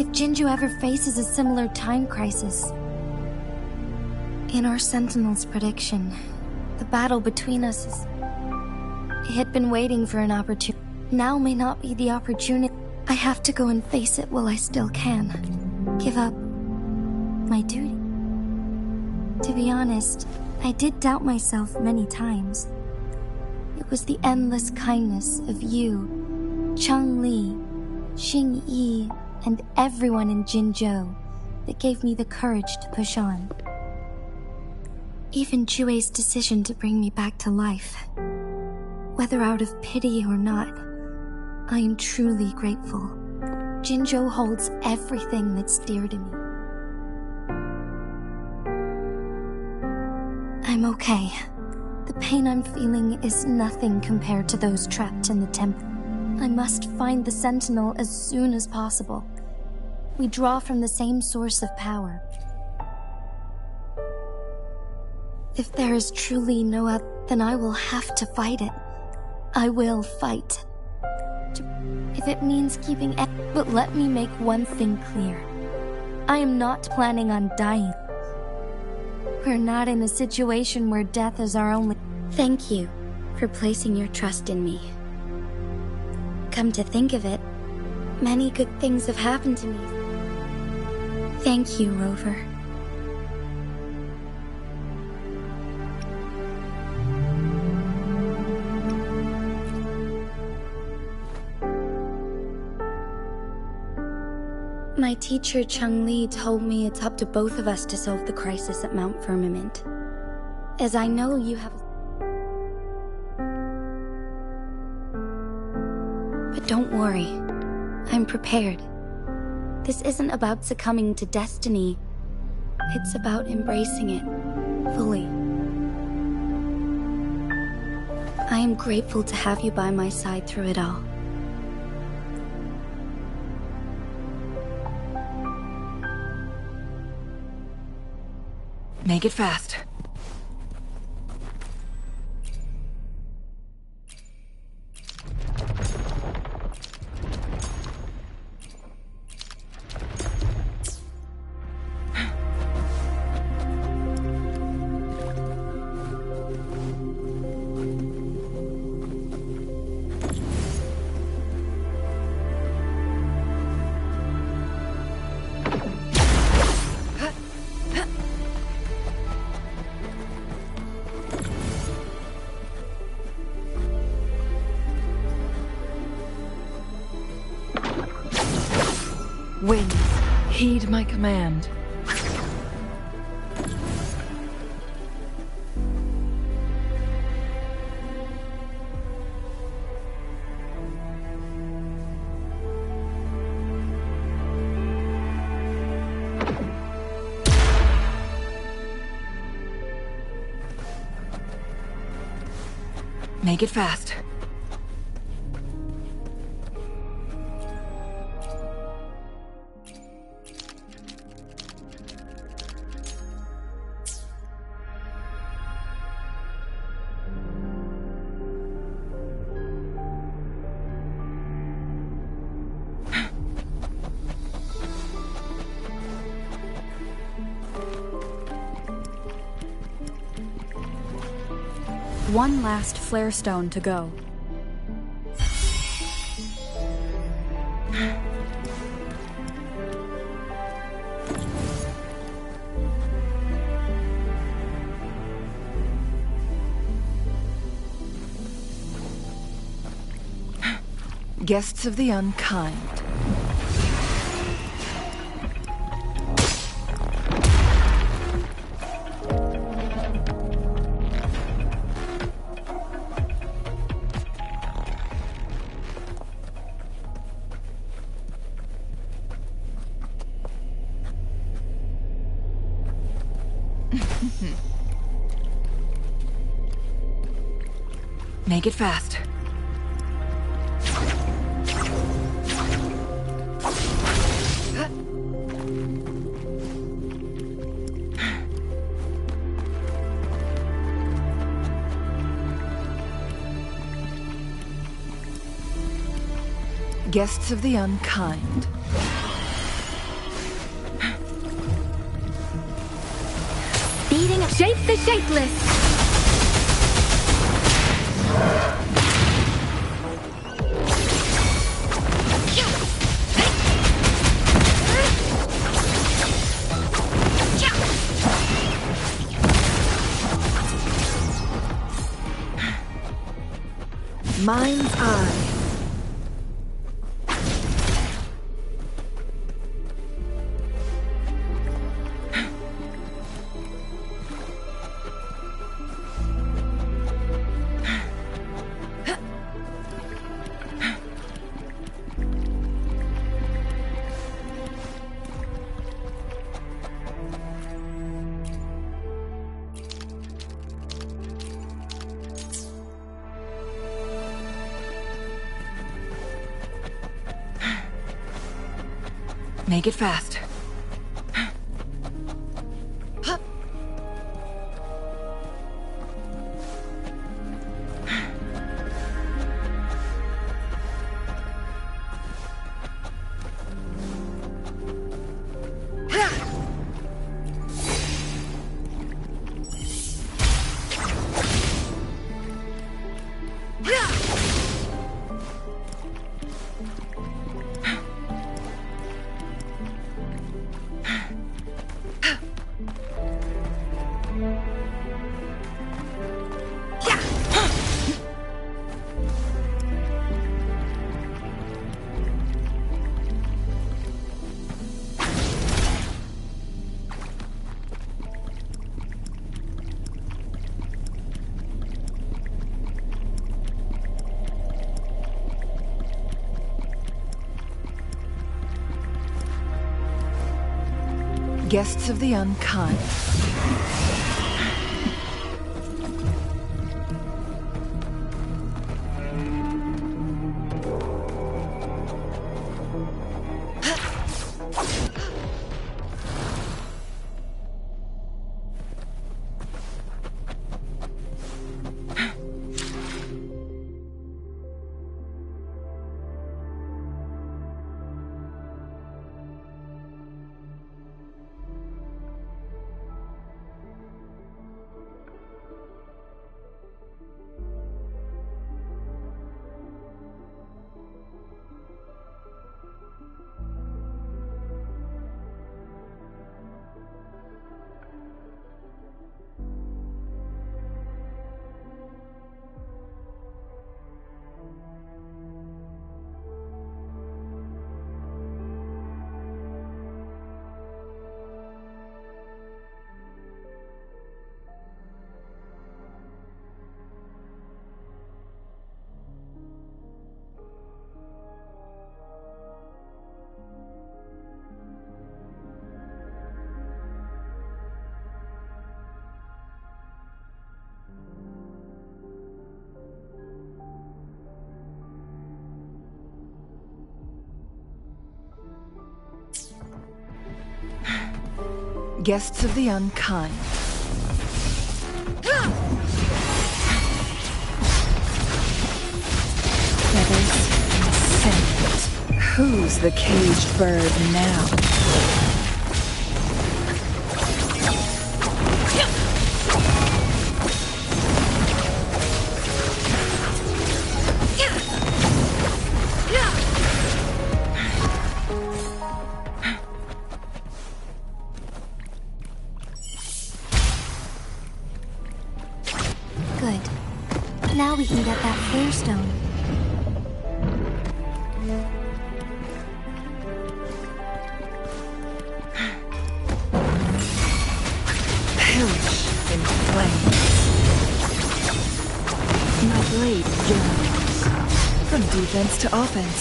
If Jinzhou ever faces a similar time crisis... In our Sentinel's prediction, the battle between us is... It had been waiting for an opportunity. Now may not be the opportunity. I have to go and face it while I still can. Give up my duty. To be honest, I did doubt myself many times. It was the endless kindness of you, Changli, Xingyi, and everyone in Jinzhou that gave me the courage to push on. Even Jue's decision to bring me back to life, whether out of pity or not, I am truly grateful. Jinzhou holds everything that's dear to me. I'm okay. The pain I'm feeling is nothing compared to those trapped in the temple. I must find the Sentinel as soon as possible. We draw from the same source of power. If there is truly no other, then I will have to fight it. I will fight. If it means keeping it, but let me make one thing clear. I am not planning on dying. We're not in a situation where death is our only... Thank you for placing your trust in me. Come to think of it, many good things have happened to me. Thank you, Rover. My teacher, Changli, told me it's up to both of us to solve the crisis at Mount Firmament. As I know you have... But don't worry. I'm prepared. This isn't about succumbing to destiny. It's about embracing it fully. I am grateful to have you by my side through it all. Make it fast. Winds, heed my command. Make it fast. One last flare stone to go. Guests of the unkind. Make it fast. Guests of the unkind. Beating up. Shape the shapeless! Mind's eye. Make it fast. Guests of the unkind. Guests of the unkind. Feathers and scent. Who's the caged bird now? we can get that flare stone. Perish in flames. My blade yearns. From defense to offense.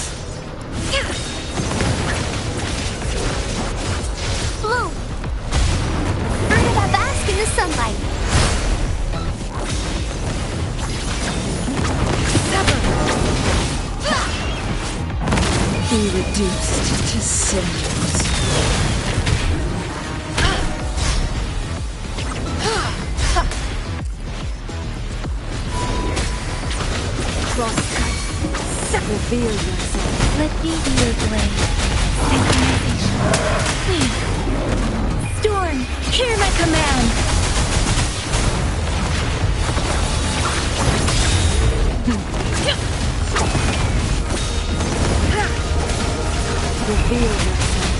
Blue! Burn that bask in the sunlight. Be reduced to cinders. Crosscut. Reveal yourself. Let me be your blade. Synchronization. Storm, hear my command. Reveal yourself.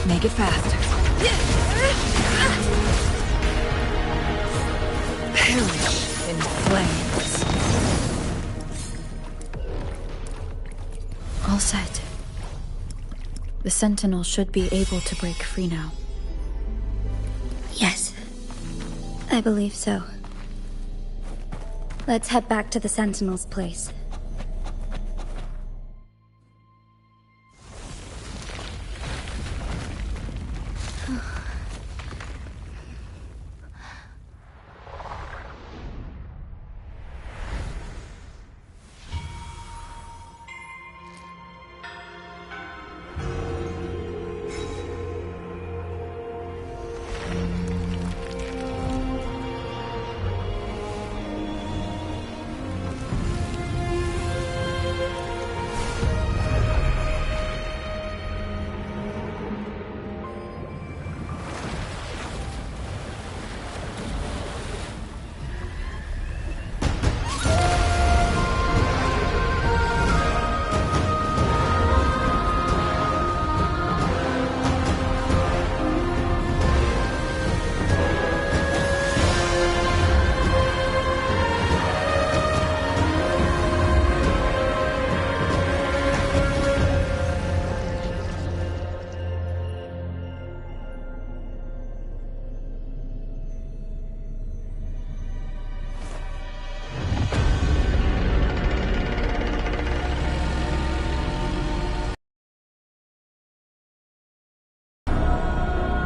Make it fast. Perish in flames. All set. The Sentinel should be able to break free now. Yes, I believe so. Let's head back to the Sentinel's place.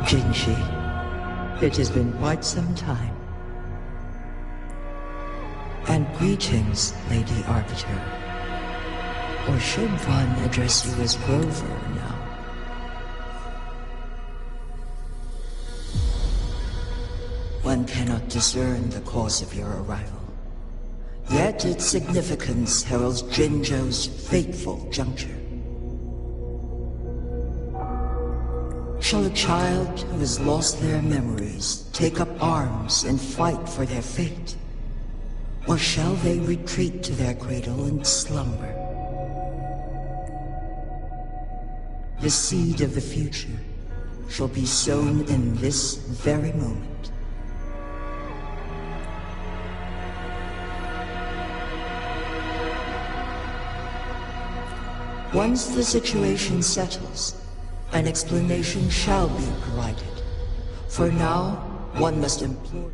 Jinshi, it has been quite some time. And greetings, Lady Arbiter. Or should one address you as Rover now? One cannot discern the cause of your arrival. Yet its significance heralds Jinzhou's fateful juncture. Shall a child who has lost their memories take up arms and fight for their fate? Or shall they retreat to their cradle and slumber? The seed of the future shall be sown in this very moment. Once the situation settles, an explanation shall be provided. For now, one must implore...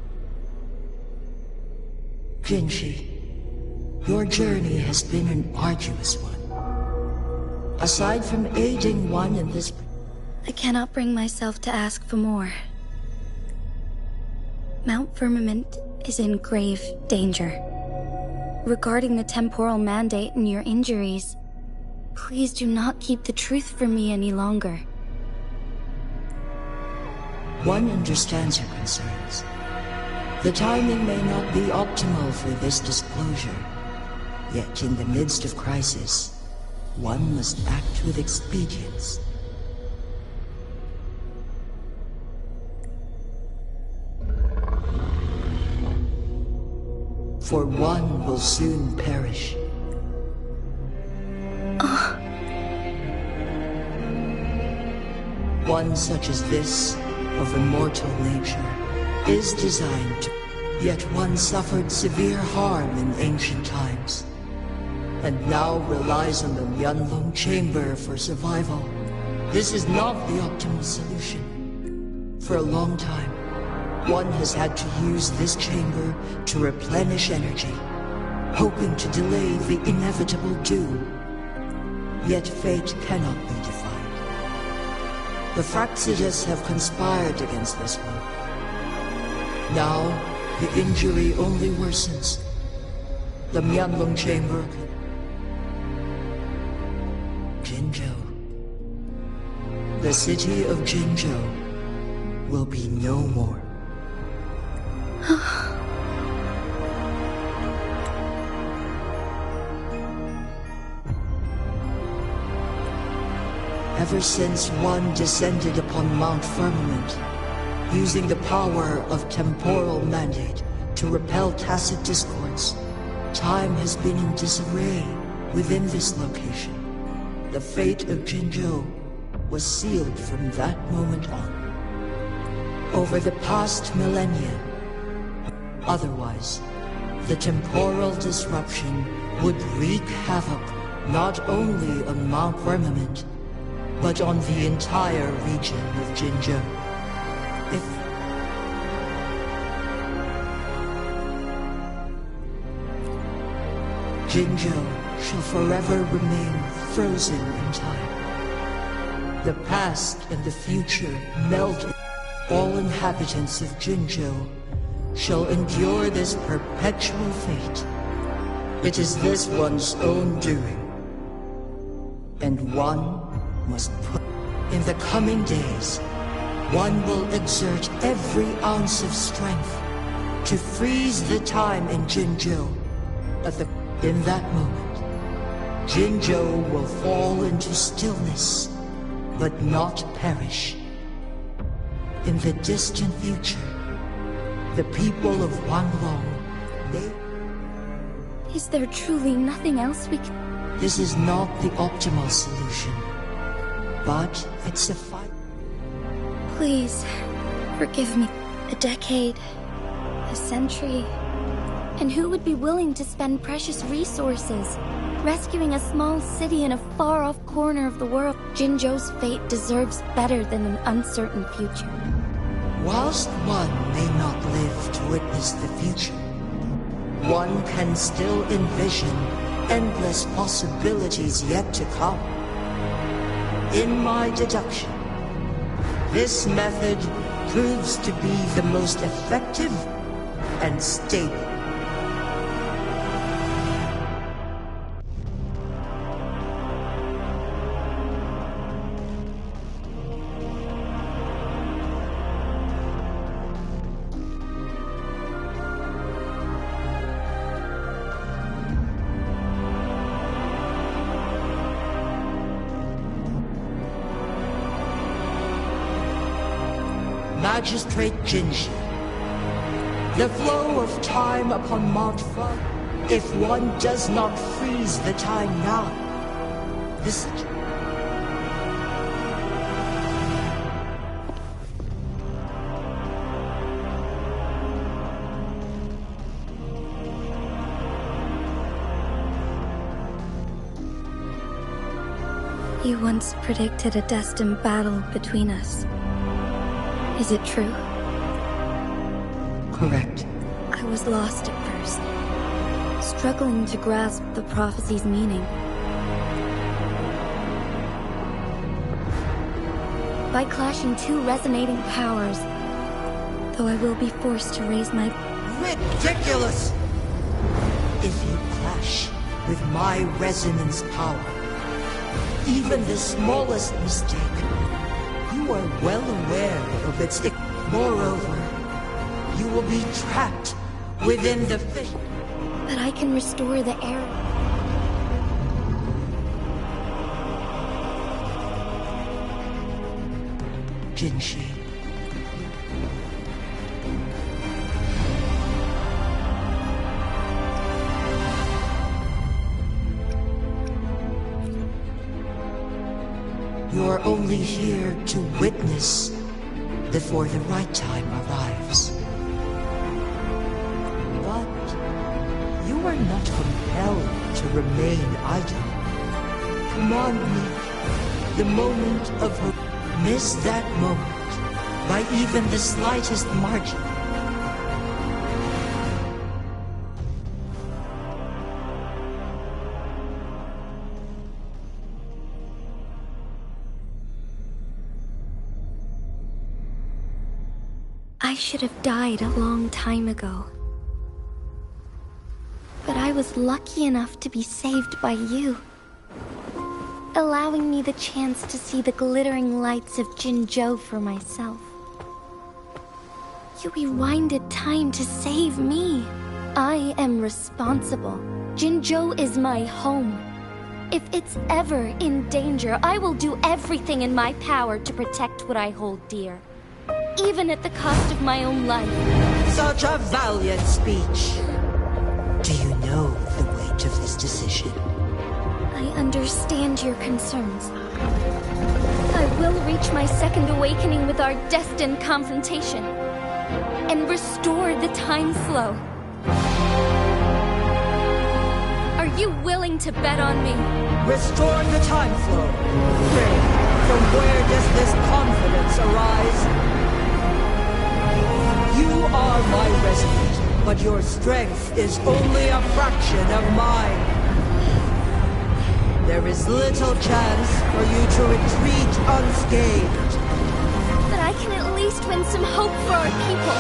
Jinshi, your journey has been an arduous one. Aside from aiding one in this... I cannot bring myself to ask for more. Mount Firmament is in grave danger. Regarding the temporal mandate and your injuries, please do not keep the truth from me any longer. One understands your concerns. The timing may not be optimal for this disclosure. Yet in the midst of crisis, one must act with expedience. For one will soon perish. One such as this, of immortal nature, is designed to... Yet one suffered severe harm in ancient times, and now relies on the Mianlong chamber for survival. This is not the optimal solution. For a long time, one has had to use this chamber to replenish energy, hoping to delay the inevitable doom. Yet fate cannot be defied. The Fraxidas have conspired against this one. Now, the injury only worsens. The Mianlong chamber... Jinzhou. The city of Jinzhou will be no more. Ever since one descended upon Mount Firmament, using the power of temporal mandate to repel tacit discords, time has been in disarray within this location. The fate of Jinzhou was sealed from that moment on. Over the past millennia, otherwise, the temporal disruption would wreak havoc not only on Mount Firmament, but on the entire region of Jinzhou. Jinzhou shall forever remain frozen in time. The past and the future melt. All inhabitants of Jinzhou shall endure this perpetual fate. It is this one's own doing. And one must put... In the coming days, one will exert every ounce of strength to freeze the time in Jinzhou. In that moment, Jinzhou will fall into stillness, but not perish. In the distant future, the people of Wanglong may... Is there truly nothing else we can... This is not the optimal solution, but it's a fight. Please, forgive me. A decade, a century, and who would be willing to spend precious resources rescuing a small city in a far-off corner of the world? Jinzhou's fate deserves better than an uncertain future. Whilst one may not live to witness the future, one can still envision endless possibilities yet to come. In my deduction, this method proves to be the most effective and stable. Magistrate Jinshi. The flow of time upon Mount Fun. If one does not freeze the time now, this... You once predicted a destined battle between us. Is it true? Correct. I was lost at first, struggling to grasp the prophecy's meaning. By clashing two resonating powers, though I will be forced to raise my... Ridiculous! If you clash with my resonance power, even the smallest mistake, you are well aware of its... Moreover, you will be trapped within the fish. But I can restore the error. Jinshi. You're only here to witness before the right time arrives. You are not compelled to remain idle. Come on, Nick. The moment of hope. Miss that moment by even the slightest margin. I should have died a long time ago. But I was lucky enough to be saved by you, allowing me the chance to see the glittering lights of Jinzhou for myself. You rewinded time to save me. I am responsible. Jinzhou is my home. If it's ever in danger, I will do everything in my power to protect what I hold dear, even at the cost of my own life. Such a valiant speech. Do you know the weight of this decision? I understand your concerns. I will reach my second awakening with our destined confrontation, and restore the time flow. Are you willing to bet on me? Restore the time flow. Pray, from where does this confidence arise? You are my resident, but your strength is only a fraction of mine. There is little chance for you to retreat unscathed. But I can at least win some hope for our people.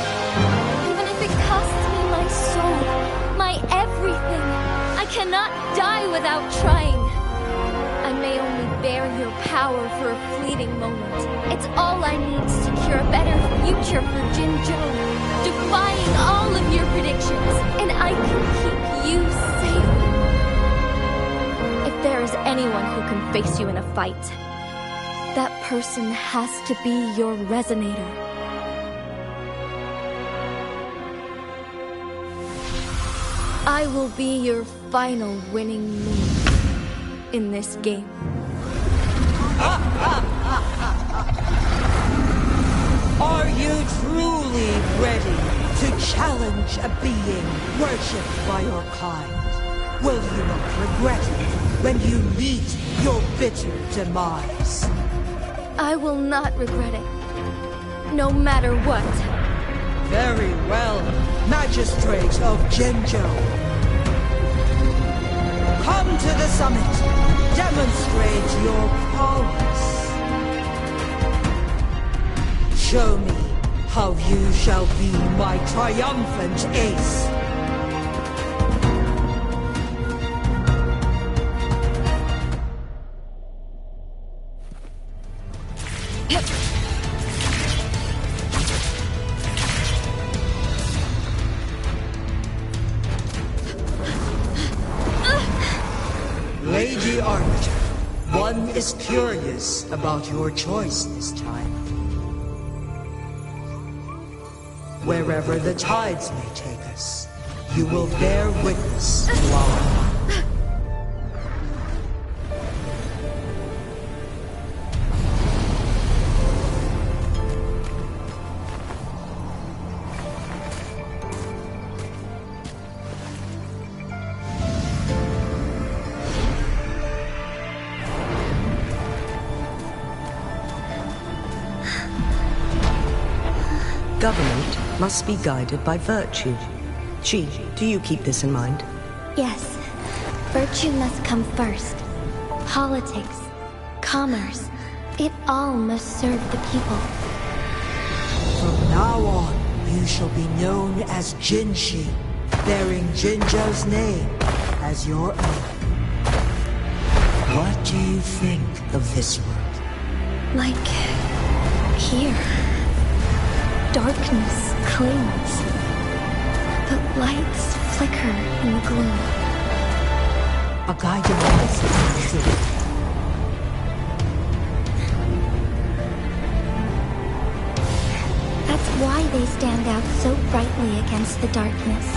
Even if it costs me my soul, my everything. I cannot die without trying. I may only bear your power for a fleeting moment. It's all I need to secure a better future for Jinzhou, defying all of your predictions, and I can keep you safe. If there is anyone who can face you in a fight, that person has to be your resonator. I will be your final winning move in this game. Are you truly ready to challenge a being worshipped by your kind? Will you not regret it when you meet your bitter demise? I will not regret it, no matter what. Very well, Magistrate of Jinzhou. Come to the summit. Demonstrate your prowess. Show me how you shall be my triumphant ace. Lady Arbiter, one is curious about your choice this time. Wherever the tides may take us, you will bear witness to our... Government must be guided by virtue. Xi, do you keep this in mind? Yes. Virtue must come first. Politics, commerce, it all must serve the people. From now on, you shall be known as Jinxi, bearing Jinzhou's name as your own. What do you think of this world? Like... here. Darkness clings, but lights flicker in the gloom. A guiding light is true. That's why they stand out so brightly against the darkness.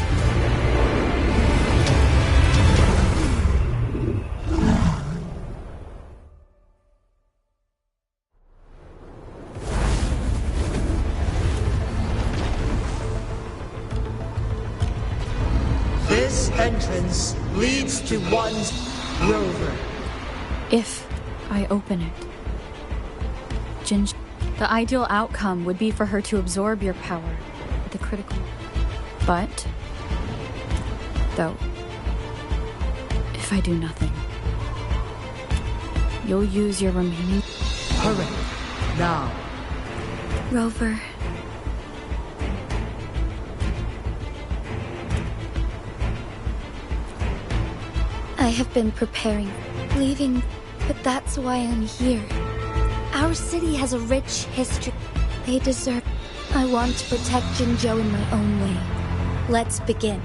entrance leads to one's rover. If I open it, the ideal outcome would be for her to absorb your power at the critical. But, though, if I do nothing, you'll use your remaining... Hurry, now. Rover. I have been preparing, leaving, but that's why I'm here. Our city has a rich history. They deserve... I want to protect Jinzhou in my own way. Let's begin.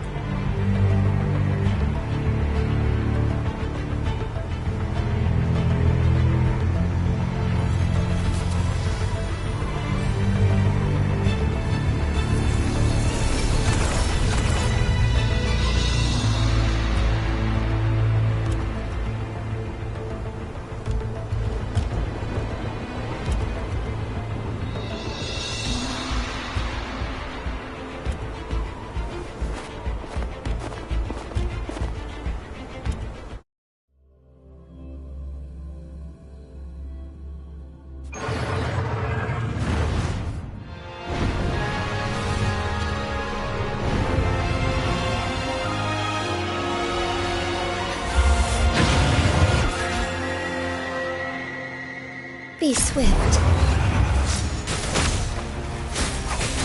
Be swift.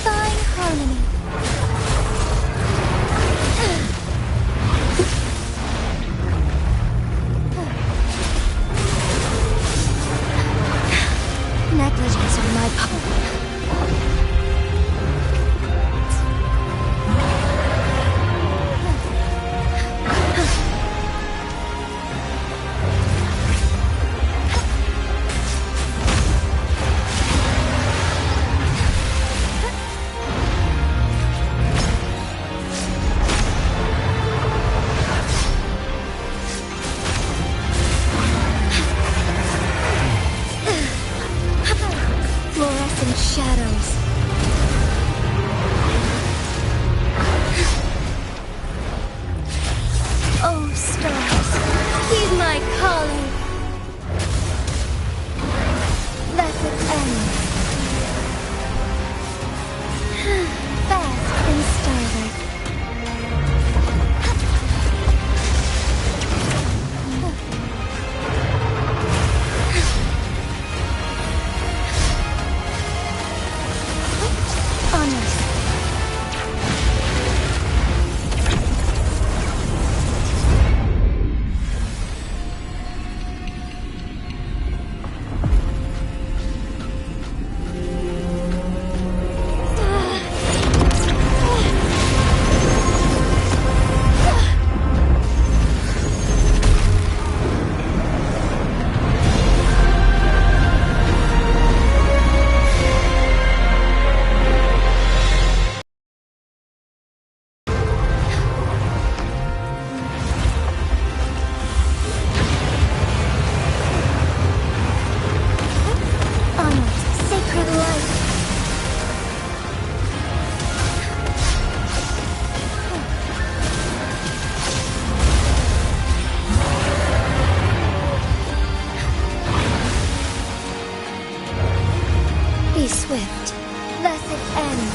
Fine harmony. Negligence on my part. Shadows. Oh, stars, heed my calling. Let it end. Bask in starlight. Be swift. Let it end.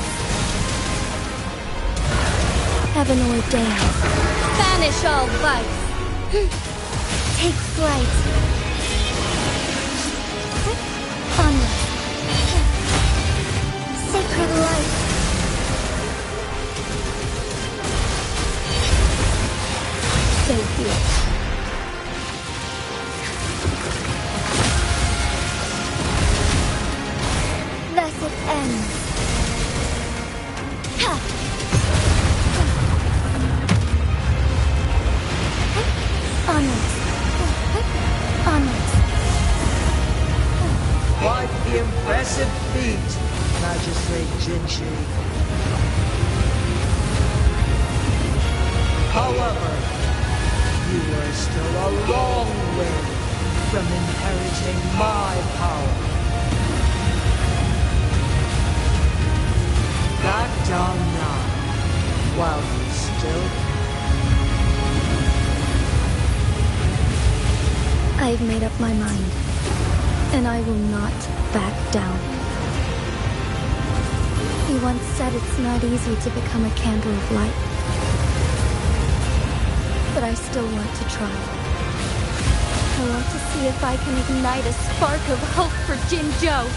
Heaven ordained. Banish all vice. Take flight. Onward. Sacred light. Stay here. Let it end. Onwards. Onwards. Quite the impressive feat, Magistrate Jinshi. However, you are still a long way from inheriting my power. Back down now, while you still can. I've made up my mind, and I will not back down. He once said it's not easy to become a candle of light. But I still want to try. I want to see if I can ignite a spark of hope for Jinzhou.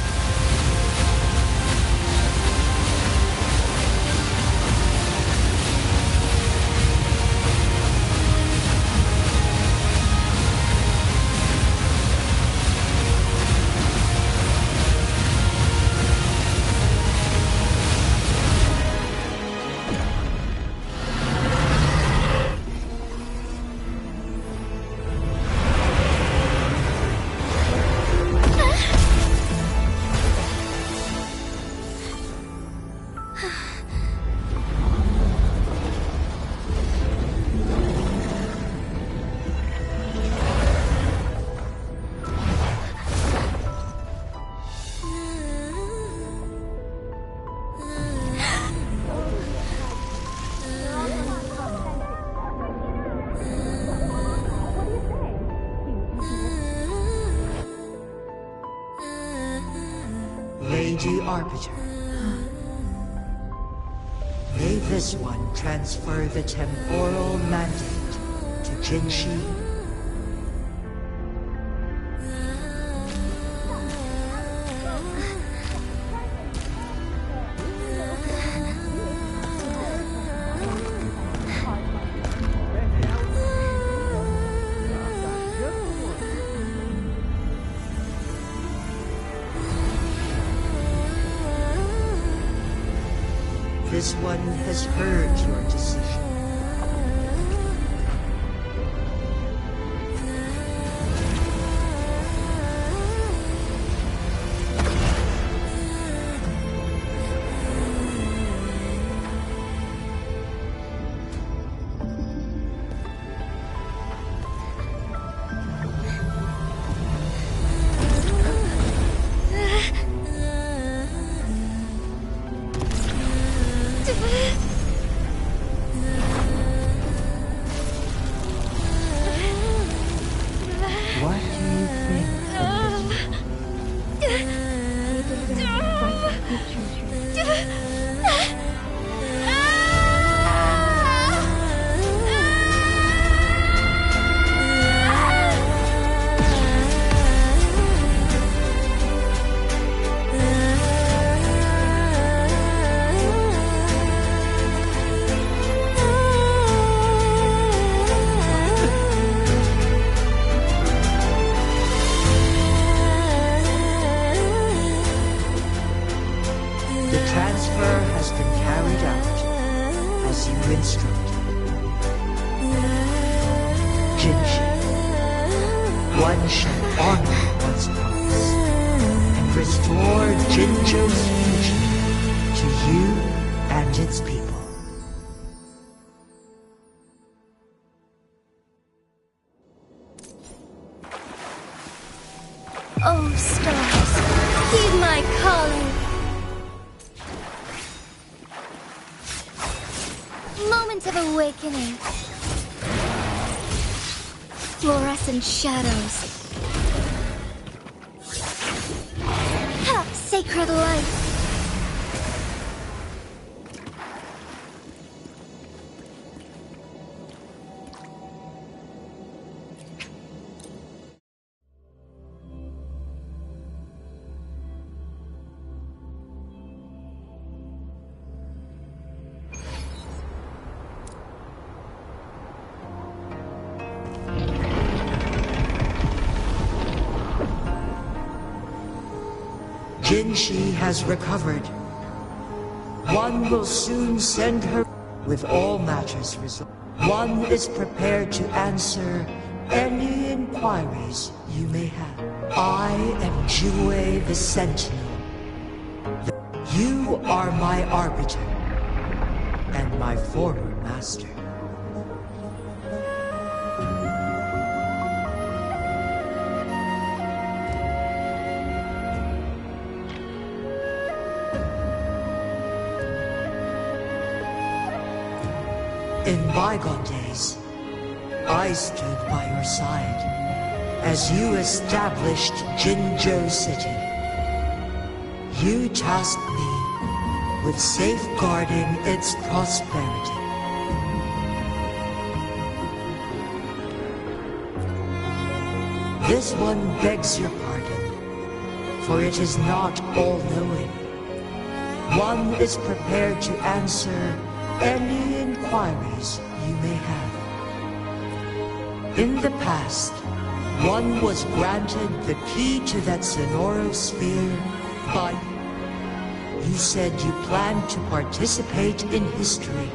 Lady Arbiter. May this one transfer the temporal mandate to Jinshi? This one has heard your decision. One shall honor one's promise and restore Jinzhou's future to you and its people. Oh, stars, heed my calling. Moment of awakening. Fluorescent shadows. Ha! Sacred light. Jinshi has recovered. One will soon send her with all matters resolved. One is prepared to answer any inquiries you may have. I am Jue the Sentinel. You are my arbiter and my former master. In bygone days, I stood by your side, as you established Jinzhou City. You tasked me with safeguarding its prosperity. This one begs your pardon, for it is not all-knowing. One is prepared to answer any inquiries you may have. In the past, one was granted the key to that Sonoro sphere by... You said you planned to participate in history,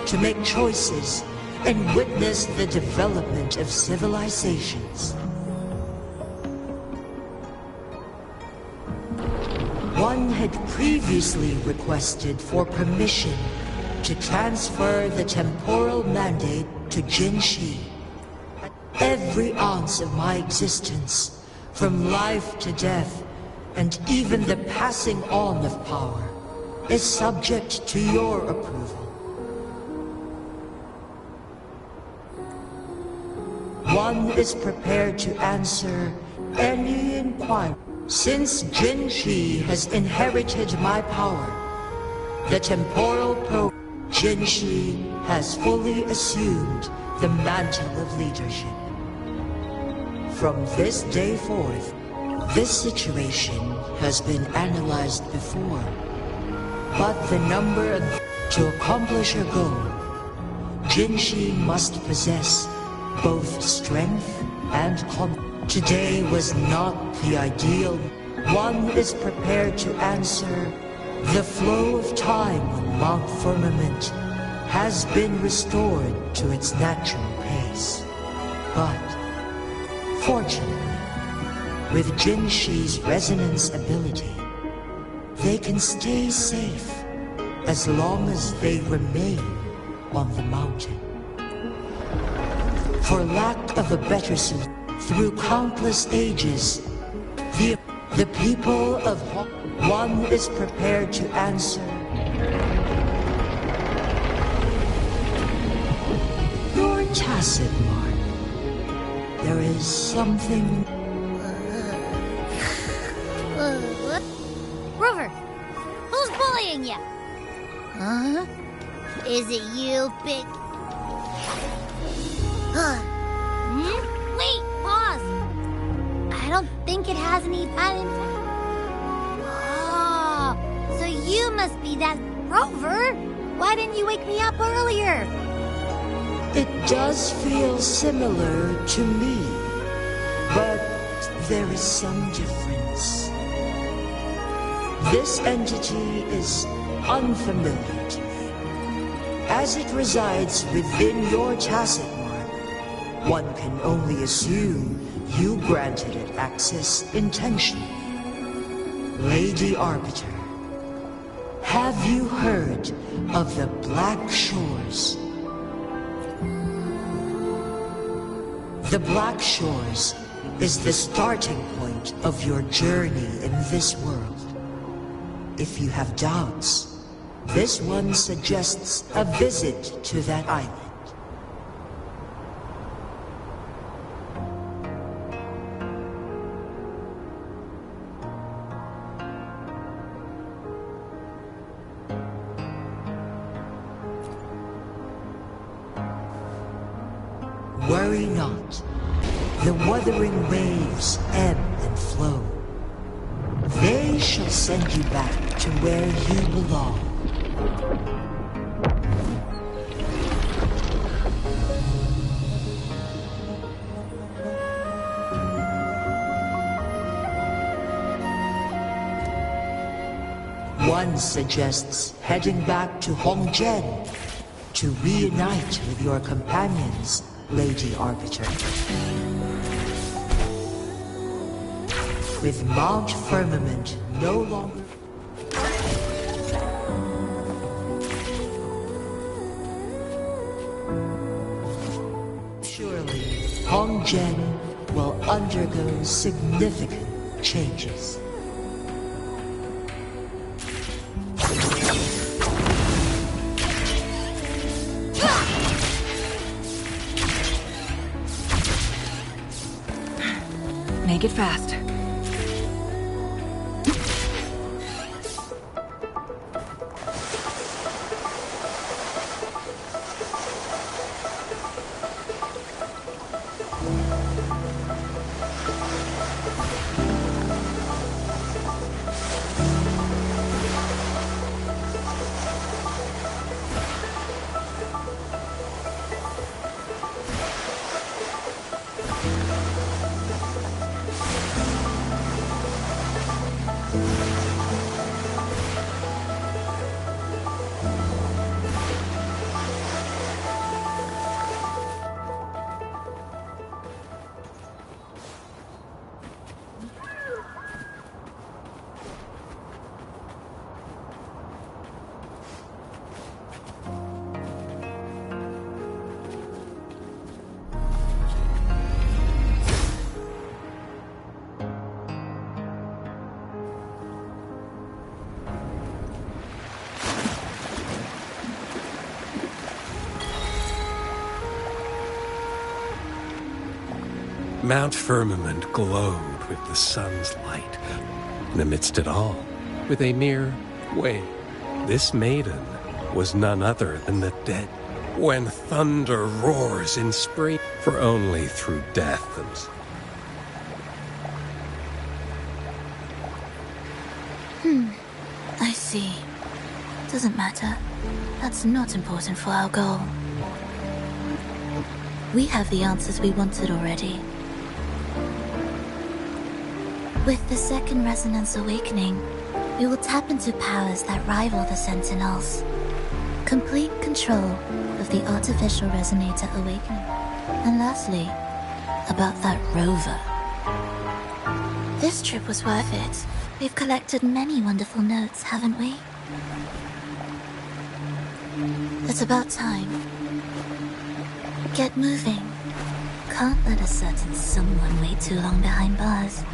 to make choices and witness the development of civilizations. One had previously requested for permission to transfer the temporal mandate to Jinshi. Every ounce of my existence, from life to death, and even the passing on of power, is subject to your approval. One is prepared to answer any inquiry. Since Jinshi has inherited my power, the temporal Jinshi has fully assumed the mantle of leadership. From this day forth, this situation has been analyzed before, but the number of... To accomplish her goal, Jinshi must possess both strength and confidence. Today was not the ideal. One is prepared to answer the flow of time on Mount Firmament has been restored to its natural pace. But, fortunately, with Jinshi's resonance ability, they can stay safe as long as they remain on the mountain. For lack of a better solution, through countless ages, the people of One is prepared to answer. You're tacit, Mark. There is something... Rover, who's bullying you? Huh? Is it you, big... Wait, pause. I don't think it has any violence. Oh, so you must be that Rover. Why didn't you wake me up earlier? It does feel similar to me, but there is some difference. This entity is unfamiliar to me, as it resides within your tacit mark. One can only assume you granted it access intentionally. Lady Arbiter, have you heard of the Black Shores? The Black Shores is the starting point of your journey in this world. If you have doubts, this one suggests a visit to that island. Worry not. The Wuthering Waves ebb and flow. They shall send you back to where you belong. One suggests heading back to Hongzhen to reunite with your companions, Lady Arbiter. With Mount Firmament no longer... Surely, Hongzhen will undergo significant changes. Make it fast. Mount Firmament glowed with the sun's light, and amidst it all, with a mere wave, this maiden was none other than the dead. When thunder roars in spring, for only through death I see. Doesn't matter. That's not important for our goal. We have the answers we wanted already. With the second resonance awakening, we will tap into powers that rival the Sentinels. Complete control of the artificial resonator awakening. And lastly, about that rover. This trip was worth it. We've collected many wonderful notes, haven't we? It's about time. Get moving. Can't let a certain someone wait too long behind bars.